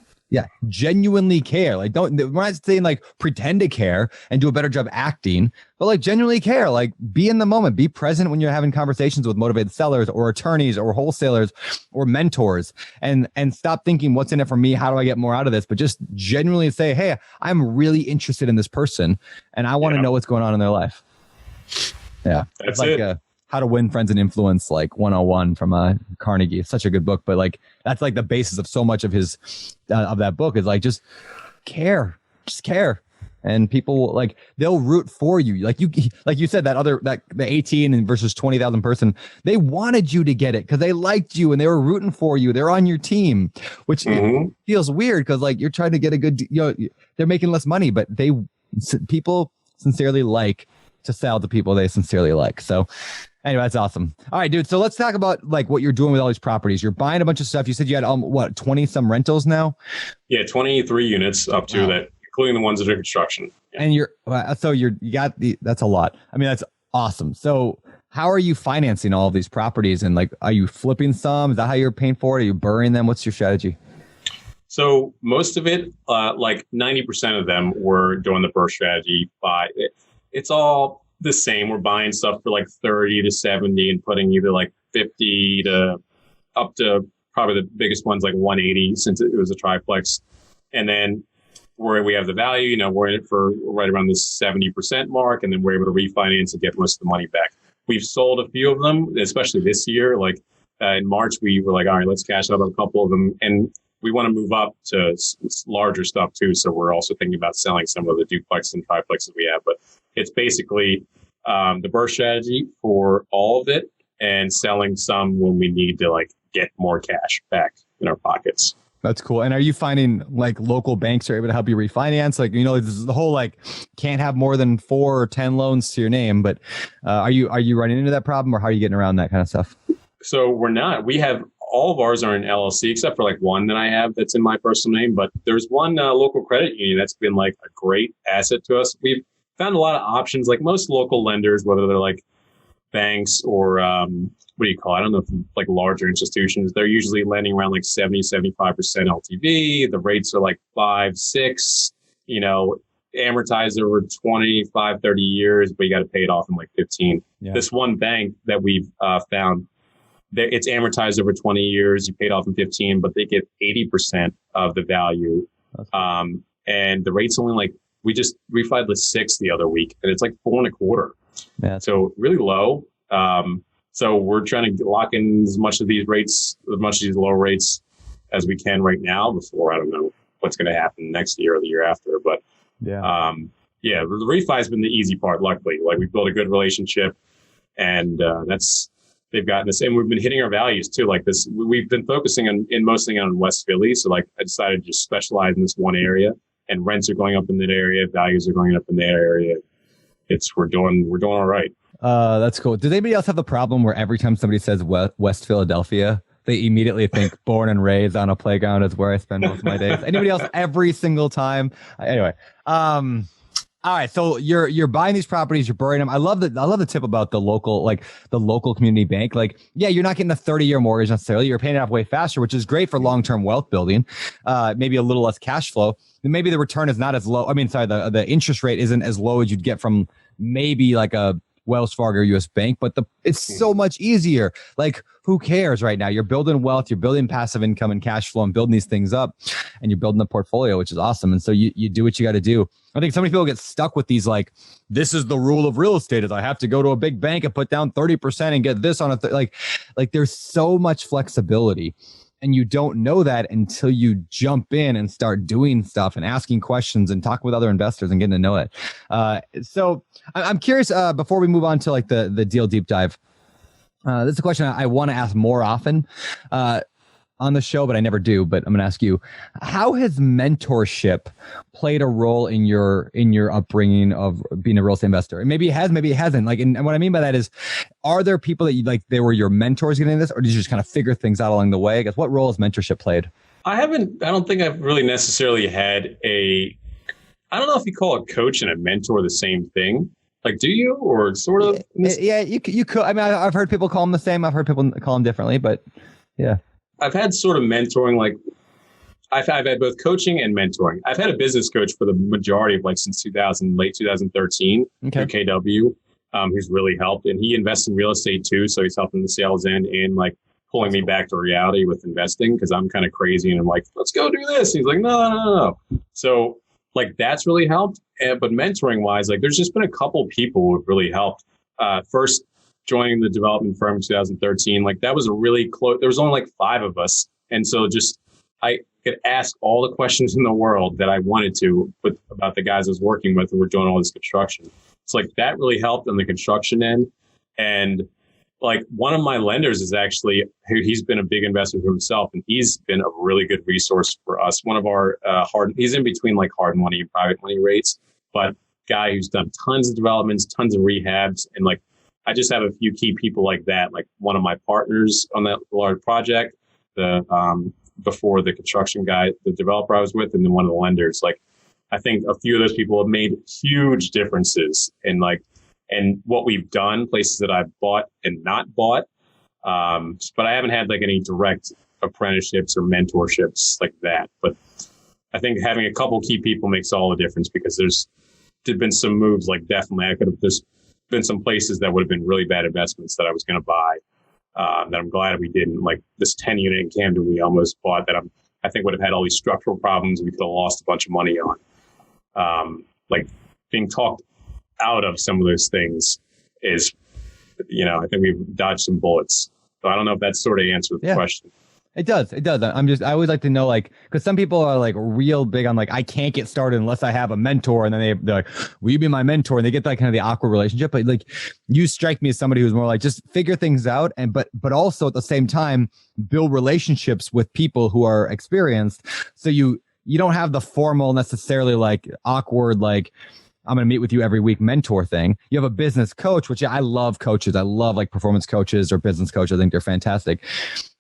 genuinely care. Like, we're not saying like pretend to care and do a better job acting, but like genuinely care, like be in the moment, be present when you're having conversations with motivated sellers or attorneys or wholesalers or mentors, and stop thinking what's in it for me? How do I get more out of this? But just genuinely say, hey, I'm really interested in this person and I want to know what's going on in their life. Yeah. That's like it. How to Win Friends and Influence, like 101 from Carnegie. It's such a good book, but like that's like the basis of so much of his of that book is like just care, and people like they'll root for you. Like you said, the 18 and versus 20,000 person, they wanted you to get it because they liked you and they were rooting for you. They're on your team, which feels weird because like you're trying to get a good, they're making less money, but people sincerely like to sell to people they sincerely like. So Anyway, that's awesome. All right, dude. So let's talk about like what you're doing with all these properties. You're buying a bunch of stuff. You said you had what, 20 some rentals now? Yeah, 23 units up to that, including the ones that are in construction. Yeah. And that's a lot. I mean, that's awesome. So how are you financing all of these properties? And like, are you flipping some? Is that how you're paying for it? Are you burying them? What's your strategy? So most of it, like 90% of them, we're doing the burst strategy. It's all the same. We're buying stuff for like 30 to 70 and putting either like 50 to up to probably the biggest one's like 180 since it was a triplex. And then we have the value, we're in it for right around the 70% mark, and then we're able to refinance and get most of the money back. We've sold a few of them, especially this year. Like in March, we were like, all right, let's cash out a couple of them. And we want to move up to larger stuff too. So we're also thinking about selling some of the duplex and triplexes we have. But it's basically the burst strategy for all of it and selling some when we need to like get more cash back in our pockets. That's cool. And are you finding like local banks are able to help you refinance? Like, this is the whole like can't have more than 4 or 10 loans to your name. But are you running into that problem, or how are you getting around that kind of stuff? So we're not. We have all of ours are in LLC except for like one that I have that's in my personal name. But there's one local credit union that's been like a great asset to us. We've found a lot of options, like most local lenders, whether they're like banks or what do you call it? I don't know, if like larger institutions, they're usually lending around like 70-75% LTV. The rates are like 5-6, amortized over 25-30 years, but you got to pay it off in like 15. Yeah. This one bank that we've found, it's amortized over 20 years. You paid off in 15, but they get 80% of the value. And the rate's only like, we just refied the 6 the other week, and it's like 4.25. Yeah. So really low. So we're trying to lock in as much of these rates, as much of these low rates as we can right now before, I don't know what's going to happen next year or the year after. But the refi has been the easy part, luckily. Like we built a good relationship, and they've gotten this, and we've been hitting our values too. Like this, we've been focusing mostly on West Philly. So like I decided to just specialize in this one area, and rents are going up in that area, values are going up in that area. We're doing all right. That's cool. Does anybody else have the problem where every time somebody says West Philadelphia, they immediately think born and raised on a playground is where I spend most of my days? Anybody else every single time? Anyway, all right. So you're buying these properties, you're burying them. I love the tip about the local community bank. Like, yeah, you're not getting a 30-year mortgage necessarily. You're paying it off way faster, which is great for long-term wealth building. Maybe a little less cash flow. Maybe the return is not as low. I mean, sorry, the interest rate isn't as low as you'd get from maybe like a Wells Fargo or US Bank, but it's so much easier. Like, who cares right now? You're building wealth, you're building passive income and cash flow and building these things up, and you're building a portfolio, which is awesome. And so you do what you got to do. I think so many people get stuck with these, like, this is the rule of real estate is I have to go to a big bank and put down 30% and get this on like there's so much flexibility. And you don't know that until you jump in and start doing stuff and asking questions and talk with other investors and getting to know it. So I'm curious, before we move on to like the deal deep dive, this is a question I want to ask more often on the show, but I never do. But I'm going to ask you, how has mentorship played a role in your upbringing of being a real estate investor? And maybe it has, maybe it hasn't. Like, and what I mean by that is, are there people that you like, they were your mentors getting this, or did you just kind of figure things out along the way? I guess, what role has mentorship played? I don't think I've really necessarily had I don't know if you call a coach and a mentor the same thing. Like, do you, or sort of? Yeah, you could. I mean, I've heard people call them the same. I've heard people call them differently, but yeah. I've had sort of mentoring, like I've had both coaching and mentoring. I've had a business coach for the majority of since late 2013, through KW, who's really helped. And he invests in real estate too. So he's helping the sales end and like pulling me back to reality with investing, because I'm kind of crazy and I'm like, let's go do this. He's like, no. So like that's really helped. But mentoring wise, like there's just been a couple people who have really helped. First, joining the development firm in 2013, like that was a really close, there was only like 5 of us. And so just, I could ask all the questions in the world that I wanted to about the guys I was working with who were doing all this construction. It's like that really helped on the construction end. And like one of my lenders is actually, he's been a big investor for himself, and he's been a really good resource for us. One of our he's in between like hard money and private money rates, but guy who's done tons of developments, tons of rehabs, and like I just have a few key people like that, like one of my partners on that large project, before the construction guy, the developer I was with, and then one of the lenders. Like, I think a few of those people have made huge differences in what we've done, places that I've bought and not bought. But I haven't had like any direct apprenticeships or mentorships like that. But I think having a couple key people makes all the difference, because there's been some moves, like definitely there's been some places that would have been really bad investments that I was going to buy, that I'm glad we didn't. Like this 10 unit in Camden we almost bought that I think would have had all these structural problems we could have lost a bunch of money on. Like being talked out of some of those things is, I think we've dodged some bullets. So I don't know if that sort of answers the question. It does. I always like to know, like, because some people are like real big on like, I can't get started unless I have a mentor. And then they're like, will you be my mentor? And they get that kind of the awkward relationship. But like, you strike me as somebody who's more like, just figure things out. And, but also at the same time, build relationships with people who are experienced. So you don't have the formal necessarily like awkward, like, I'm going to meet with you every week mentor thing. You have a business coach, which I love coaches. I love like performance coaches or business coaches. I think they're fantastic.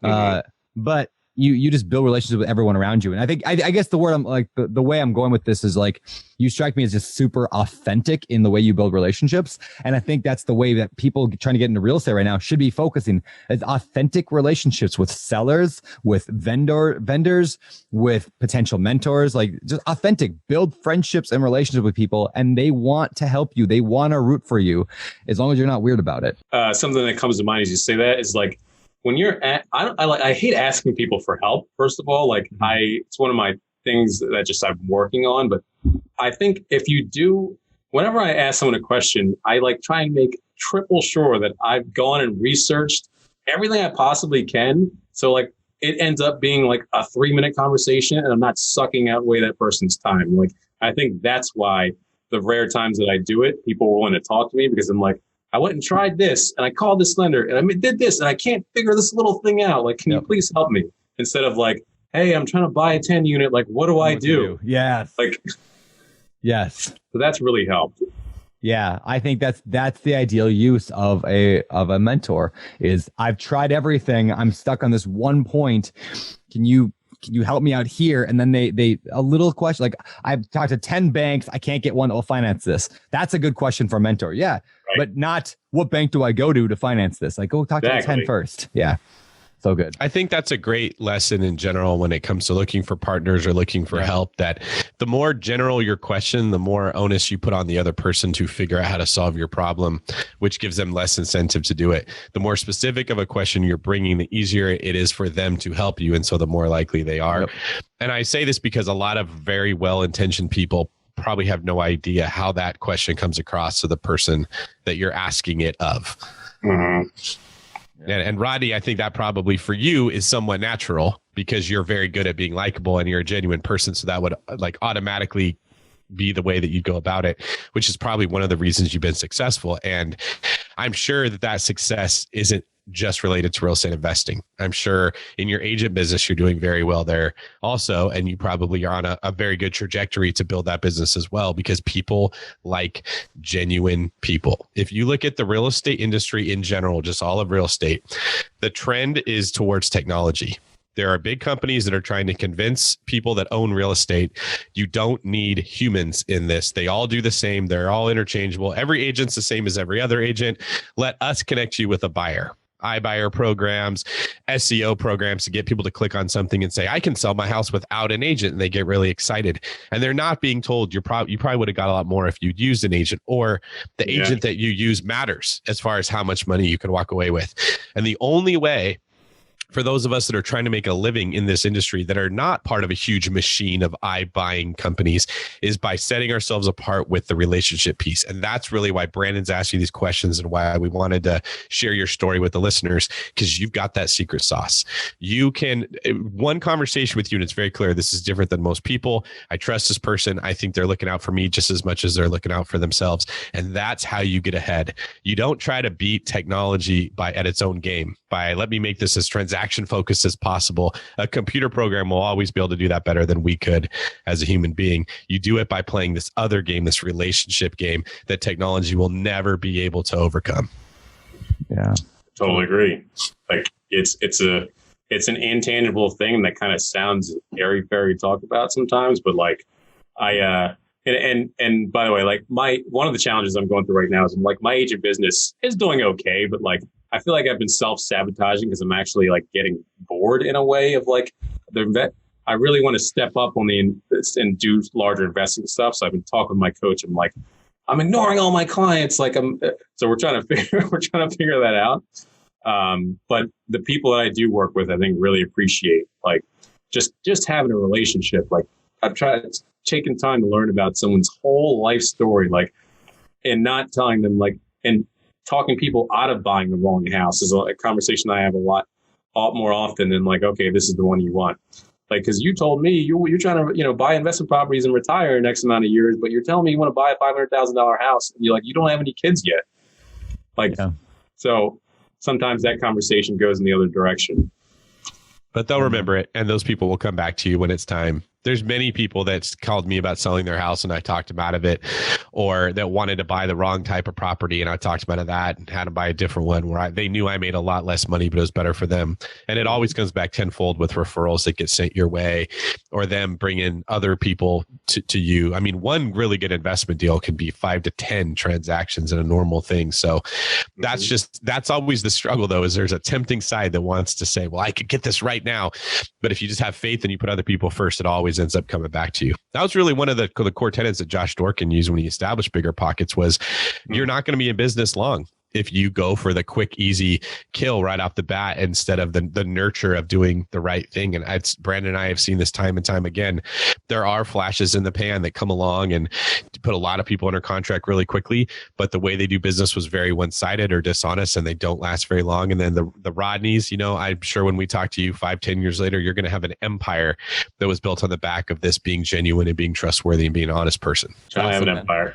Mm-hmm. But you just build relationships with everyone around you. And I think, I guess the word I'm like, the way I'm going with this is like, you strike me as just super authentic in the way you build relationships. And I think that's the way that people trying to get into real estate right now should be focusing, is authentic relationships with sellers, with vendors, with potential mentors, like just authentic, build friendships and relationships with people. And they want to help you. They want to root for you as long as you're not weird about it. Something that comes to mind as you say that is like, when you're I hate asking people for help. First of all, like it's one of my things that just I'm working on. But I think whenever I ask someone a question, I like try and make triple sure that I've gone and researched everything I possibly can. So like it ends up being like a 3-minute conversation, and I'm not sucking away that person's time. Like I think that's why the rare times that I do it, people are willing to talk to me, because I'm like, I went and tried this, and I called this lender, and I did this, and I can't figure this little thing out. Like, can you please help me? Instead of like, hey, I'm trying to buy a 10 unit. Like, what do I do? Yes. Like, yes. So that's really helped. Yeah, I think that's the ideal use of a mentor. Is I've tried everything. I'm stuck on this one point. Can you help me out here? And then they a little question, like, I've talked to 10 banks. I can't get one that will finance this. That's a good question for a mentor. Yeah. Right. But not what bank do I go to finance this? Like, go talk to the 10 first. Yeah. So good. I think that's a great lesson in general when it comes to looking for partners or looking for help, that the more general your question, the more onus you put on the other person to figure out how to solve your problem, which gives them less incentive to do it. The more specific of a question you're bringing, the easier it is for them to help you. And so the more likely they are. Yep. And I say this because a lot of very well-intentioned people probably have no idea how that question comes across to the person that you're asking it of. Mm-hmm. And Rodney, I think that probably for you is somewhat natural, because you're very good at being likable and you're a genuine person. So that would like automatically be the way that you go about it, which is probably one of the reasons you've been successful. And I'm sure that success isn't just related to real estate investing. I'm sure in your agent business, you're doing very well there also. And you probably are on a very good trajectory to build that business as well, because people like genuine people. If you look at the real estate industry in general, just all of real estate, the trend is towards technology. There are big companies that are trying to convince people that own real estate, you don't need humans in this. They all do the same. They're all interchangeable. Every agent's the same as every other agent. Let us connect you with a buyer. iBuyer programs, SEO programs to get people to click on something and say, I can sell my house without an agent. And they get really excited. And they're not being told you probably would have got a lot more if you'd used an agent, or the agent that you use matters as far as how much money you can walk away with. And the only way for those of us that are trying to make a living in this industry that are not part of a huge machine of iBuying companies is by setting ourselves apart with the relationship piece. And that's really why Brandon's asked you these questions and why we wanted to share your story with the listeners, because you've got that secret sauce. You can, one conversation with you, and it's very clear, this is different than most people. I trust this person. I think they're looking out for me just as much as they're looking out for themselves. And that's how you get ahead. You don't try to beat technology at its own game. Let me make this as transaction focused as possible. A computer program will always be able to do that better than we could as a human being. You do it by playing this other game, this relationship game that technology will never be able to overcome. Yeah. Totally agree. Like it's an intangible thing that kind of sounds airy fairy talk about sometimes, but like and by the way, like one of the challenges I'm going through right now is like my agent business is doing okay, but like I feel like I've been self-sabotaging because I'm actually like getting bored in a way of like I really want to step up on and do larger investing stuff. So I've been talking with my coach. I'm like, I'm ignoring all my clients. Like so we're trying to figure that out. But the people that I do work with, I think really appreciate like just having a relationship. Like I've taken time to learn about someone's whole life story, like, and not telling them like, and talking people out of buying the wrong house is a conversation I have a lot more often than like, okay, this is the one you want. Like, cause you told me you're trying to, buy investment properties and retire in X amount of years, but you're telling me you want to buy a $500,000 house. And you're like, you don't have any kids yet. Like, So sometimes that conversation goes in the other direction. But they'll remember it, and those people will come back to you when it's time. There's many people that's called me about selling their house and I talked them out of it, or that wanted to buy the wrong type of property and I talked them out of that and had to buy a different one where they knew I made a lot less money, but it was better for them. And it always comes back tenfold with referrals that get sent your way or them bringing other people to you. I mean, one really good investment deal can be 5 to 10 transactions in a normal thing. So that's always the struggle though, is there's a tempting side that wants to say, well, I could get this right now. But if you just have faith and you put other people first, it always ends up coming back to you. That was really one of the core tenets that Josh Dorkin used when he established BiggerPockets was you're not going to be in business long if you go for the quick, easy kill right off the bat instead of the nurture of doing the right thing. And Brandon and I have seen this time and time again. There are flashes in the pan that come along and put a lot of people under contract really quickly, but the way they do business was very one-sided or dishonest and they don't last very long. And then the Rodneys, I'm sure when we talk to you 5-10 years later, you're going to have an empire that was built on the back of this being genuine and being trustworthy and being an honest person. I have an empire.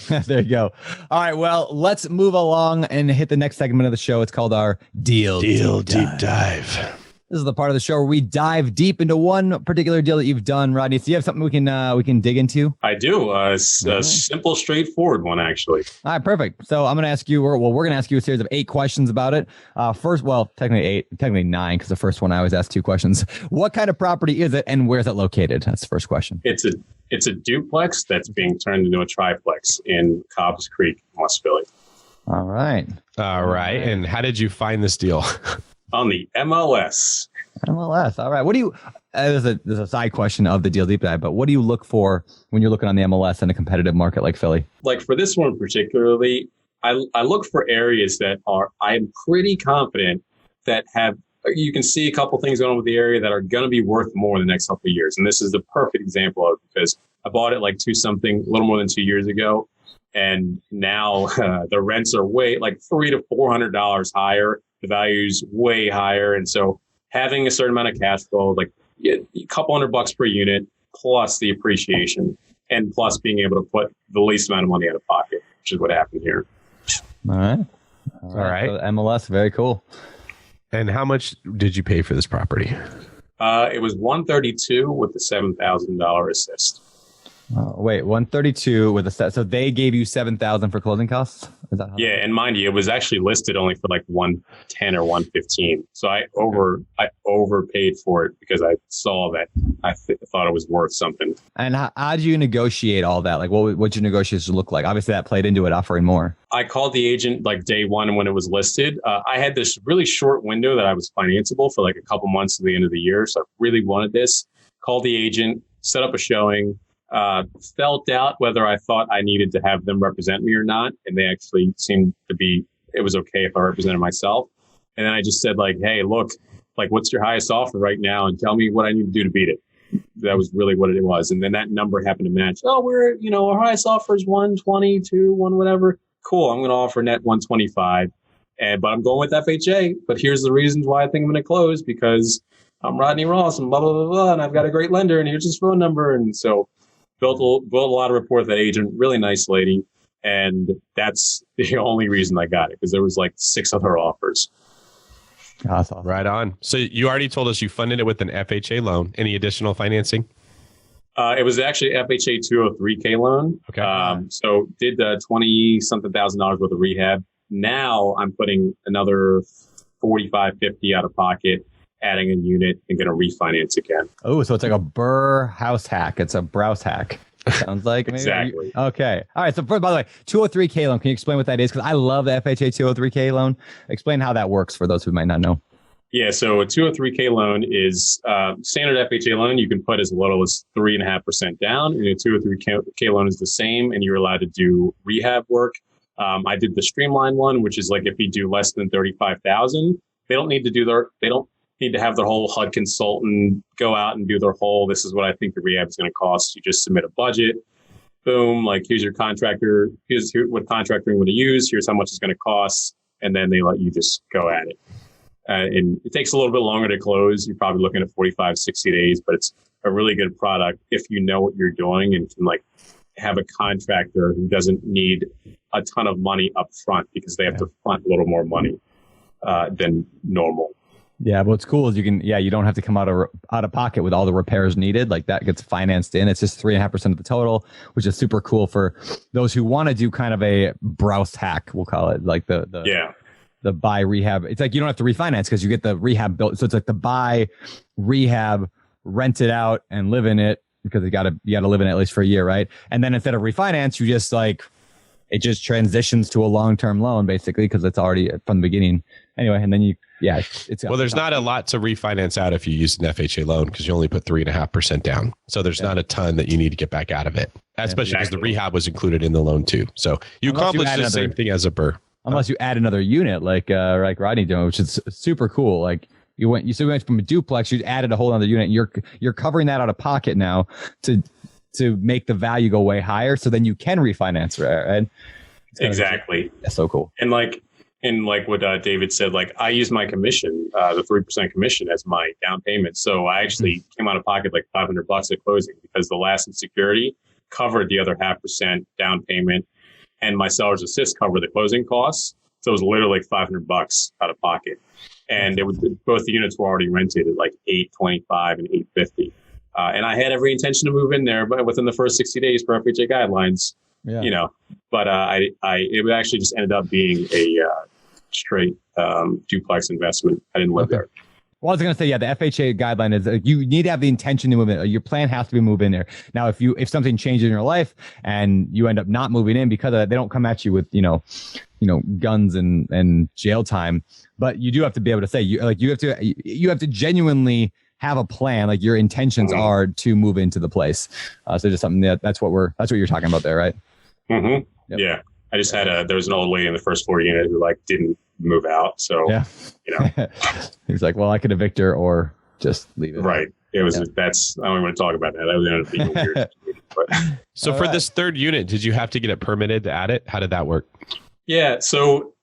There you go. All right. Well, let's move along and hit the next segment of the show. It's called our Deal Deep Dive. This is the part of the show where we dive deep into one particular deal that you've done. Rodney, do you have something we can dig into? I do. A simple, straightforward one, actually. All right, perfect. So I'm going to ask you, we're going to ask you a series of 8 questions about it. First, well, technically 9, because the first one I always ask 2 questions. What kind of property is it and where's it located? That's the first question. It's a duplex that's being turned into a triplex in Cobbs Creek, West Philly. All right. And how did you find this deal? On the MLS. All right. What do you, there's a side question of the Deal Deep Dive, but what do you look for when you're looking on the MLS in a competitive market like Philly? Like for this one particularly, I look for areas that I'm pretty confident that you can see a couple things going on with the area that are going to be worth more in the next couple of years. And this is the perfect example of it because I bought it like a little more than 2 years ago. And now the rents are way like $300 to $400 higher. The value's way higher. And so having a certain amount of cash flow, like a couple $100 per unit, plus the appreciation, and plus being able to put the least amount of money out of pocket, which is what happened here. All right. So MLS, very cool. And how much did you pay for this property? It was $132 with the $7,000 assist. Wait, 132 with a set. So they gave you $7,000 for closing costs? Is that yeah, and mind you, it was actually listed only for like 110 or 115. So I overpaid for it because I saw that I thought it was worth something. And how did you negotiate all that? Like, what'd your negotiations look like? Obviously, that played into it, offering more. I called the agent like day one when it was listed. I had this really short window that I was financeable for like a couple months to the end of the year. So I really wanted this. Called the agent, set up a showing. Felt out whether I thought I needed to have them represent me or not. And they actually seemed to be, it was okay if I represented myself. And then I just said like, hey, look, like what's your highest offer right now? And tell me what I need to do to beat it. That was really what it was. And then that number happened to match. Oh, our highest offer is 122, whatever. Cool. I'm going to offer net 125. But I'm going with FHA. But here's the reasons why I think I'm going to close, because I'm Rodney Ross and blah, blah, blah, blah. And I've got a great lender and here's his phone number. And so built a lot of rapport with that agent, really nice lady. And that's the only reason I got it, because there was like 6 other offers. Awesome. Right on. So you already told us you funded it with an FHA loan. Any additional financing? It was actually FHA 203K loan. Okay. So did $20-something thousand worth of rehab. now I'm putting another 45, 50 out of pocket, adding a unit and going to refinance again. Oh, so it's like a Burr house hack. It's a browse hack. Sounds like maybe. Exactly. Okay. All right. So by the way, 203K loan. Can you explain what that is? Because I love the FHA 203K loan. Explain how that works for those who might not know. Yeah. So a 203K loan is standard FHA loan. You can put as little as 3.5% down, and a 203K loan is the same, and you're allowed to do rehab work. I did the streamline one, which is like if you do less than 35,000, they don't need to have their whole HUD consultant go out and do their whole, this is what I think the rehab is going to cost. You just submit a budget. Boom. Like, here's your contractor. Here's what contractor you want to use. Here's how much it's going to cost. And then they let you just go at it. And it takes a little bit longer to close. You're probably looking at 45, 60 days, but it's a really good product if you know what you're doing and can like have a contractor who doesn't need a ton of money up front because they have to front a little more money than normal. Yeah, what's cool is you don't have to come out of pocket with all the repairs needed. Like that gets financed in. It's just 3.5% of the total, which is super cool for those who want to do kind of a browse hack. We'll call it like the buy rehab. It's like you don't have to refinance because you get the rehab built. So it's like the buy rehab, rent it out and live in it because you got to live in it at least for a year, right? And then instead of refinance, you just like it just transitions to a long-term loan basically because it's already from the beginning. Anyway, and then there's not a lot to refinance out if you use an FHA loan because you only put 3.5% down. So there's not a ton that you need to get back out of it, especially because the rehab was included in the loan too. So you accomplish the same thing as a Burr. Unless you add another unit like Rodney doing, which is super cool. Like you went from a duplex, you added a whole other unit. You're covering that out of pocket now to make the value go way higher. So then you can refinance, right? Exactly. That's so cool. And like what David said, like I use my commission, the 3% commission as my down payment. So I actually came out of pocket like $500 at closing because the last security covered the other 0.5% down payment, and my seller's assist covered the closing costs. So it was literally like $500 out of pocket, and both the units were already rented at like $825 and $850. And I had every intention to move in there, but within the first 60 days for FHA guidelines, but it actually just ended up being a straight duplex investment. I didn't live there. Well, I was going to say, the FHA guideline is you need to have the intention to move in. Your plan has to be move in there. Now, if something changes in your life and you end up not moving in because of that, they don't come at you with, guns and jail time, but you do have to be able to say you have to genuinely have a plan. Like your intentions are to move into the place. So just something that's what you're talking about there, right? Mm-hmm. Yep. Yeah. I just there was an old lady in the first floor unit who didn't move out. So, he's like, well, I could evict her or just leave it. Right. It was, I don't even want to talk about that. That was end up being weird. But, so for this third unit, did you have to get it permitted to add it? How did that work? Yeah. So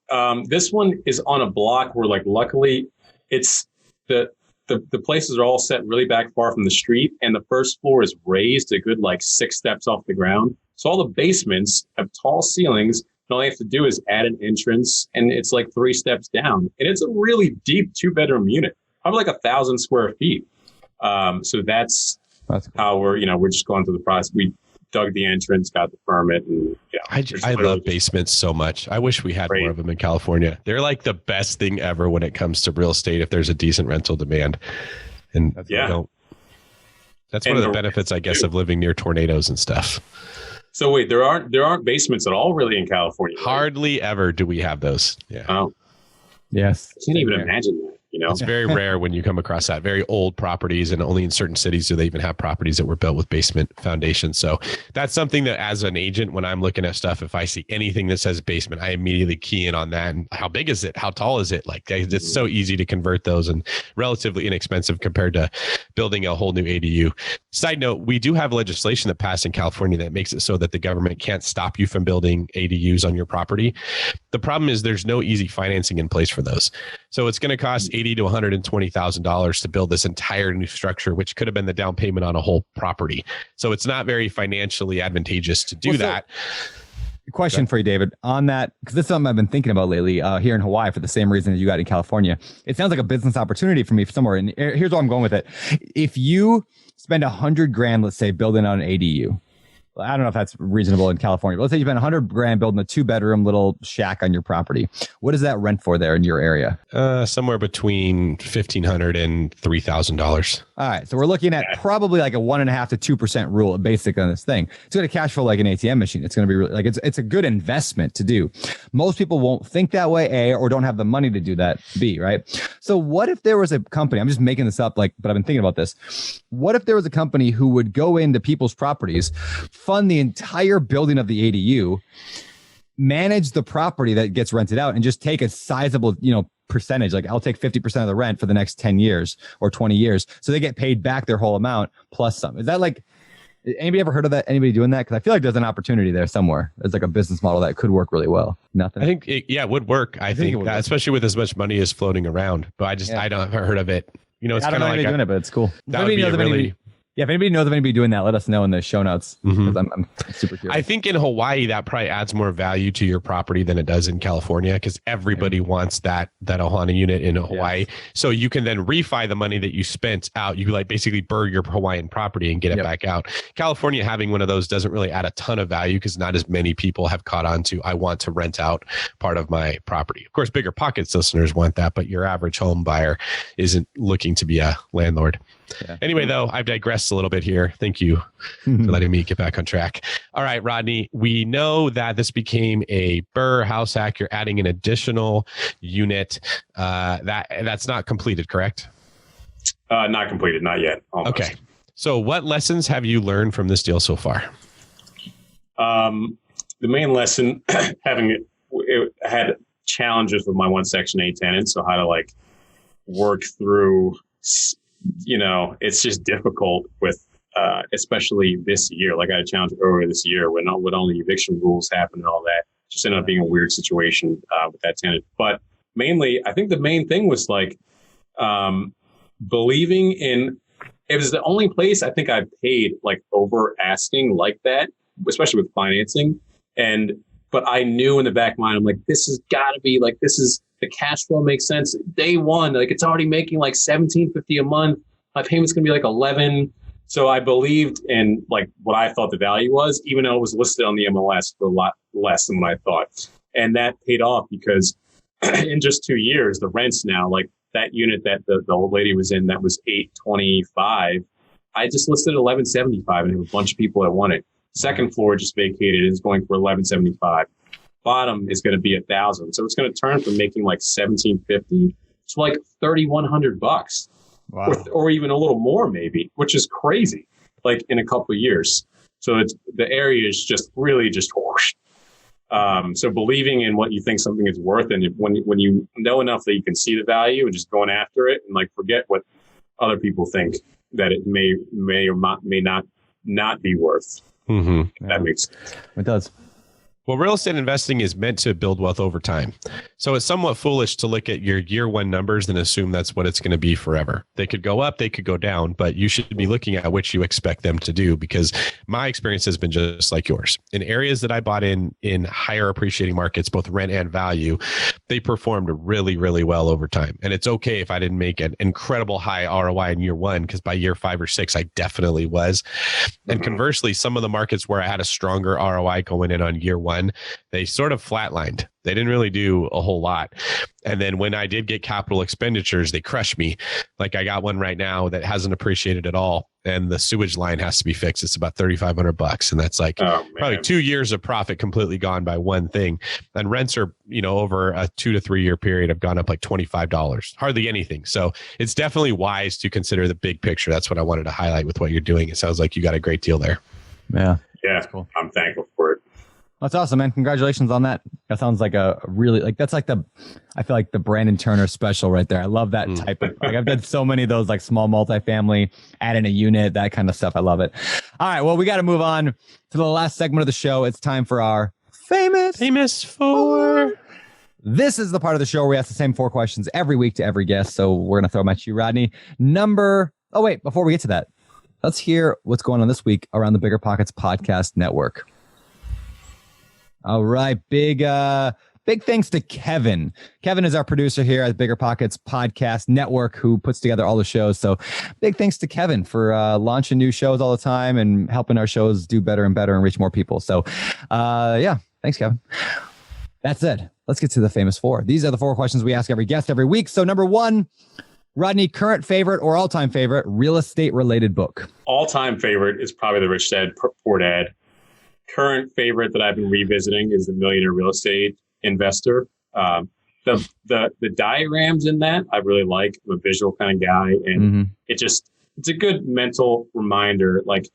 this one is on a block where luckily it's the places are all set really back far from the street, and the first floor is raised a good 6 steps off the ground. So all the basements have tall ceilings, and all you have to do is add an entrance, and it's 3 steps down. And it's a really deep 2-bedroom unit, probably 1,000 square feet. So that's how we're just going through the process. We dug the entrance, got the permit, and I love basements so much. I wish we had more of them in California. They're the best thing ever when it comes to real estate if there's a decent rental demand. And that's one of the benefits, I guess, of living near tornadoes and stuff. So wait, there aren't basements at all really in California. Right? Hardly ever do we have those. Yeah. Oh. Yes. I can't even imagine that. It's very rare when you come across that. Very old properties, and only in certain cities do they even have properties that were built with basement foundations. So that's something that as an agent, when I'm looking at stuff, if I see anything that says basement, I immediately key in on that. And how big is it? How tall is it? It's so easy to convert those and relatively inexpensive compared to building a whole new ADU. Side note, we do have legislation that passed in California that makes it so that the government can't stop you from building ADUs on your property. The problem is there's no easy financing in place for those. So it's going to cost $80,000 to $120,000 to build this entire new structure, which could have been the down payment on a whole property. So it's not very financially advantageous to do that. Question for you, David, on that, because this is something I've been thinking about lately here in Hawaii for the same reason as you got in California. It sounds like a business opportunity for me somewhere. And here's where I'm going with it. If you spend $100,000, let's say, building out an ADU, I don't know if that's reasonable in California, but let's say you spend $100,000 building a 2-bedroom little shack on your property. What does that rent for there in your area? Somewhere between $1,500 and $3,000. All right. So we're looking at probably like a 1.5% to 2% rule basic on this thing. It's going to cash flow like an ATM machine. It's going to be really, like, it's a good investment to do. Most people won't think that way, A, or don't have the money to do that, B, right? So what if there was a company, I'm just making this up, like, but I've been thinking about this. What if there was a company who would go into people's properties, fund the entire building of the ADU, manage the property that gets rented out, and just take a sizable, percentage? Like, I'll take 50% of the rent for the next 10 years or 20 years. So they get paid back their whole amount plus some. Is that like, anybody ever heard of that? Anybody doing that? Because I feel like there's an opportunity there somewhere. There's like a business model that could work really well. Nothing. I think it would work. I think that, especially with as much money as floating around. But I don't haven't heard of it. It's kind of like doing it, but it's cool. That would be a really. Yeah, if anybody knows of anybody doing that, let us know in the show notes. Mm-hmm. I'm super curious. I think in Hawaii, that probably adds more value to your property than it does in California, because everybody wants that Ohana unit in Hawaii. Yeah. So you can then refi the money that you spent out. You like basically burr your Hawaiian property and get it back out. California having one of those doesn't really add a ton of value because not as many people have caught on to, I want to rent out part of my property. Of course, BiggerPockets listeners want that, but your average home buyer isn't looking to be a landlord. Yeah. Anyway, though, I've digressed a little bit here. Thank you for letting me get back on track. All right, Rodney, we know that this became a BRRRR house hack. You're adding an additional unit. That's not completed, correct? Not completed, not yet. Almost. Okay. So what lessons have you learned from this deal so far? The main lesson, it had challenges with my one Section 8 tenants. So how to work through, it's just difficult with, especially this year. I had a challenge earlier this year when only eviction rules happened and all that. Just ended up being a weird situation with that tenant. But mainly, I think the main thing was believing in. It was the only place I think I paid over asking like that, especially with financing. But I knew in the back of my mind, I'm like, this has got to be the cash flow makes sense. Day one, it's already making $1,750 a month. My payment's going to be $11. So I believed in what I thought the value was, even though it was listed on the MLS for a lot less than what I thought. And that paid off because in just 2 years, the rents now, that unit that the old lady was in, that was $825. I just listed $1175 and there were a bunch of people that wanted. Second floor just vacated is going for $1175. Bottom is going to be $1,000. So it's going to turn from making $1,750 to $3,100. Wow. Or even a little more maybe, which is crazy, in a couple of years. So the area is just really just whoosh. So believing in what you think something is worth, and when you know enough that you can see the value and just going after it and forget what other people think that it may or may not be worth. Mm-hmm. That makes sense. It does. Well, real estate investing is meant to build wealth over time. So it's somewhat foolish to look at your year one numbers and assume that's what it's going to be forever. They could go up, they could go down, but you should be looking at what you expect them to do, because my experience has been just like yours. In areas that I bought in higher appreciating markets, both rent and value, they performed really, really well over time. And it's okay if I didn't make an incredible high ROI in year one, because by year 5 or 6, I definitely was. And conversely, some of the markets where I had a stronger ROI going in on year one, they sort of flatlined. They didn't really do a whole lot. And then when I did get capital expenditures, they crushed me. I got one right now that hasn't appreciated at all. And the sewage line has to be fixed. It's about $3,500. And that's probably 2 years of profit completely gone by one thing. And rents are, over a 2 to 3 year period have gone up $25, hardly anything. So it's definitely wise to consider the big picture. That's what I wanted to highlight with what you're doing. It sounds like you got a great deal there. Yeah. Yeah. That's cool. I'm thankful for it. That's awesome, man. Congratulations on that. That sounds like a really, that's I feel like the Brandon Turner special right there. I love that type of, I've done so many of those small multifamily, add in a unit, that kind of stuff. I love it. All right. Well, we got to move on to the last segment of the show. It's time for our famous four. This is the part of the show where we ask the same 4 questions every week to every guest. So we're going to throw them at you, Rodney. Before we get to that, let's hear what's going on this week around the BiggerPockets podcast network. All right, big big thanks to Kevin. Kevin is our producer here at BiggerPockets Podcast Network, who puts together all the shows. So big thanks to Kevin for launching new shows all the time and helping our shows do better and better and reach more people. So yeah, thanks, Kevin. That said, let's get to the famous four. These are the four questions we ask every guest every week. So number one, Rodney, current favorite or all-time favorite real estate related book? All-time favorite is probably The Rich Dad, Poor Dad. Current favorite that I've been revisiting is The Millionaire Real Estate Investor. The diagrams in that I really like. I'm a visual kind of guy, and it's a good mental reminder. Like,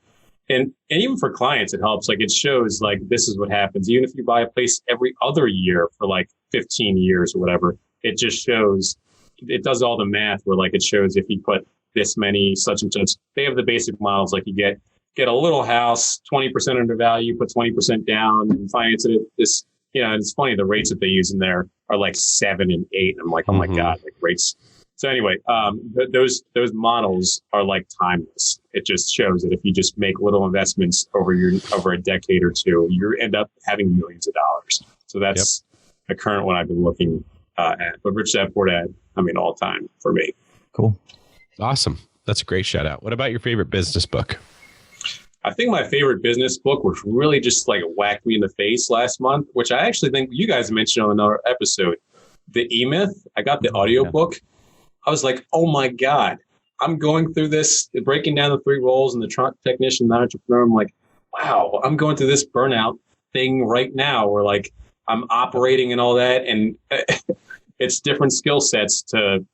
and even for clients, it helps. Like, it shows like this is what happens. Even if you buy a place every other year for like 15 years or whatever, it just shows. It does all the math where like it shows if you put this many such and such. They have the basic models, like you get a little house, 20% under value, put 20% down and finance it. This, and it's funny, the rates that they use in there are like 7 and 8. And I'm like, oh my God, like rates. So anyway, those models are like timeless. It just shows that if you just make little investments over a decade or two, you end up having millions of dollars. So that's the current one I've been looking at. But Rich Dad, Poor Dad, all time for me. Cool. Awesome. That's a great shout out. What about your favorite business book? I think my favorite business book, which really just like whacked me in the face last month, which I actually think you guys mentioned on another episode, The E-Myth. I got the audiobook. Yeah. I was like, oh my God, I'm going through this, breaking down the 3 roles and the technician, not entrepreneur. I'm like, wow, I'm going through this burnout thing right now where like I'm operating and all that. And it's different skill sets to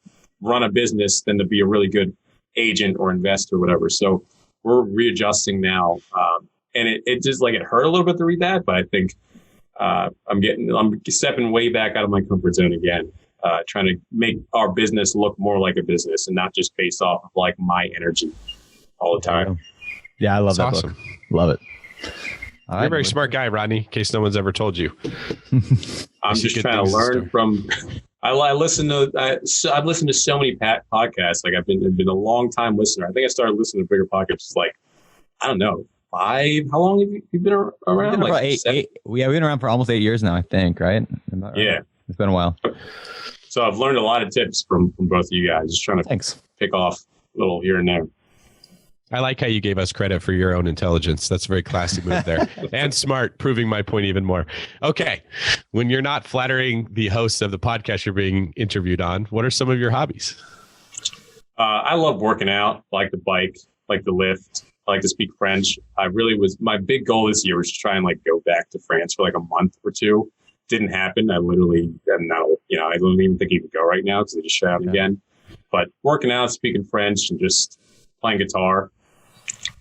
run a business than to be a really good agent or investor or whatever. So we're readjusting now. And it just like, it hurt a little bit to read that, but I think I'm stepping way back out of my comfort zone again, trying to make our business look more like a business and not just based off of like my energy all the time. Yeah, I love that book. Love it. You're a very smart guy, Rodney, in case no one's ever told you. I'm just trying to learn from... I've listened to so many podcasts. Like I've been a long time listener. I think I started listening to BiggerPockets like, I don't know, 5. How long have you been around? We've been like 8. We've been around for almost 8 years now, I think, right? Yeah. It's been a while. So I've learned a lot of tips from both of you guys. Just trying to pick off a little here and there. I like how you gave us credit for your own intelligence. That's a very classy move there. And smart, proving my point even more. Okay. When you're not flattering the host of the podcast you're being interviewed on, what are some of your hobbies? I love working out, like the bike, like the lift. I like to speak French. My big goal this year was to try and like go back to France for like a month or 2. Didn't happen. I literally am now, I don't even think you can go right now because they just shut out again. But working out, speaking French, and just playing guitar.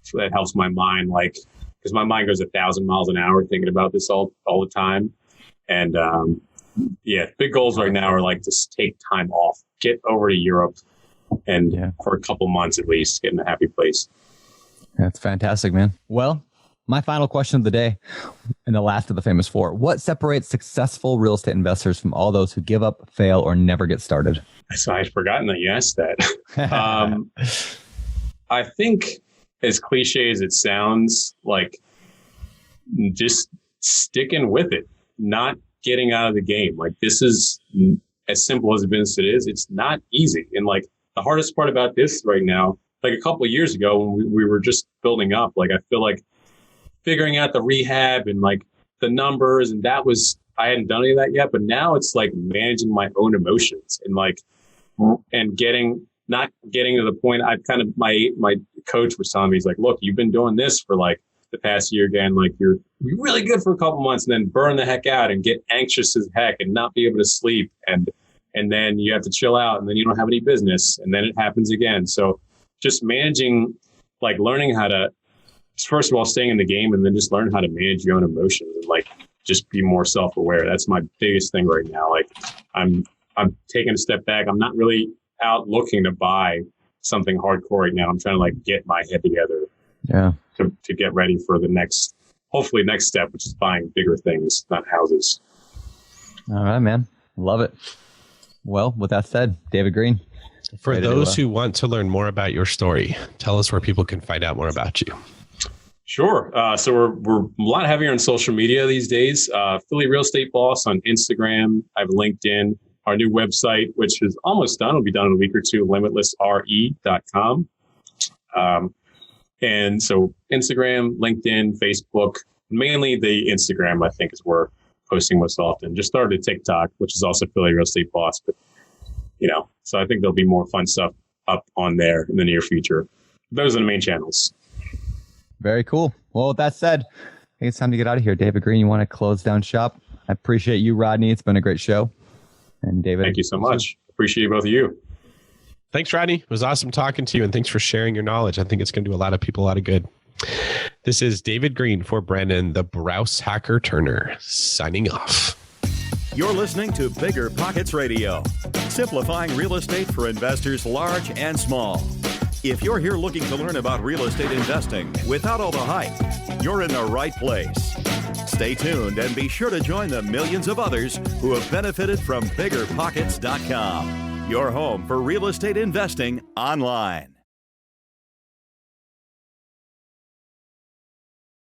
So that helps my mind, like, because my mind goes 1,000 miles an hour thinking about this all the time. And big goals right now are like just take time off, get over to Europe, and for a couple months at least, get in a happy place. That's fantastic, man. Well, my final question of the day, and the last of the famous 4: what separates successful real estate investors from all those who give up, fail, or never get started? So I'd forgotten that you asked that. I think, as cliche as it sounds, like just sticking with it, not getting out of the game. Like, this is as simple as a business it is. It's not easy. And like the hardest part about this right now, like a couple of years ago when we were just building up, like I feel like figuring out the rehab and like the numbers, and I hadn't done any of that yet, but now it's like managing my own emotions and like, and not getting to the point. I've kind of, my coach was telling me, he's like, look, you've been doing this for like the past year again, like you're really good for a couple months and then burn the heck out and get anxious as heck and not be able to sleep. And then you have to chill out and then you don't have any business and then it happens again. So just managing, like learning how to, first of all, staying in the game and then just learn how to manage your own emotions and like just be more self-aware. That's my biggest thing right now. Like I'm taking a step back. I'm not really out looking to buy something hardcore right now. I'm trying to like get my head together to get ready for the next step, which is buying bigger things, not houses. All right, man. Love it. Well, with that said, David Green. For those who want to learn more about your story, tell us where people can find out more about you. Sure. So we're a lot heavier on social media these days. Philly Real Estate Boss on Instagram. I have LinkedIn. Our new website, which is almost done, will be done in a week or two, limitlessre.com. And so Instagram, LinkedIn, Facebook, mainly the Instagram, I think, is where we're posting most often. Just started TikTok, which is also Philly Real Estate Boss. But, so I think there'll be more fun stuff up on there in the near future. Those are the main channels. Very cool. Well, with that said, I think it's time to get out of here. David Green, you want to close down shop? I appreciate you, Rodney. It's been a great show. And David, thank you so much. Appreciate both of you. Thanks, Rodney. It was awesome talking to you, and thanks for sharing your knowledge. I think it's going to do a lot of people a lot of good. This is David Green for Brandon, the Browse Hacker Turner, signing off. You're listening to Bigger Pockets Radio, simplifying real estate for investors large and small. If you're here looking to learn about real estate investing without all the hype, you're in the right place. Stay tuned and be sure to join the millions of others who have benefited from BiggerPockets.com, your home for real estate investing online.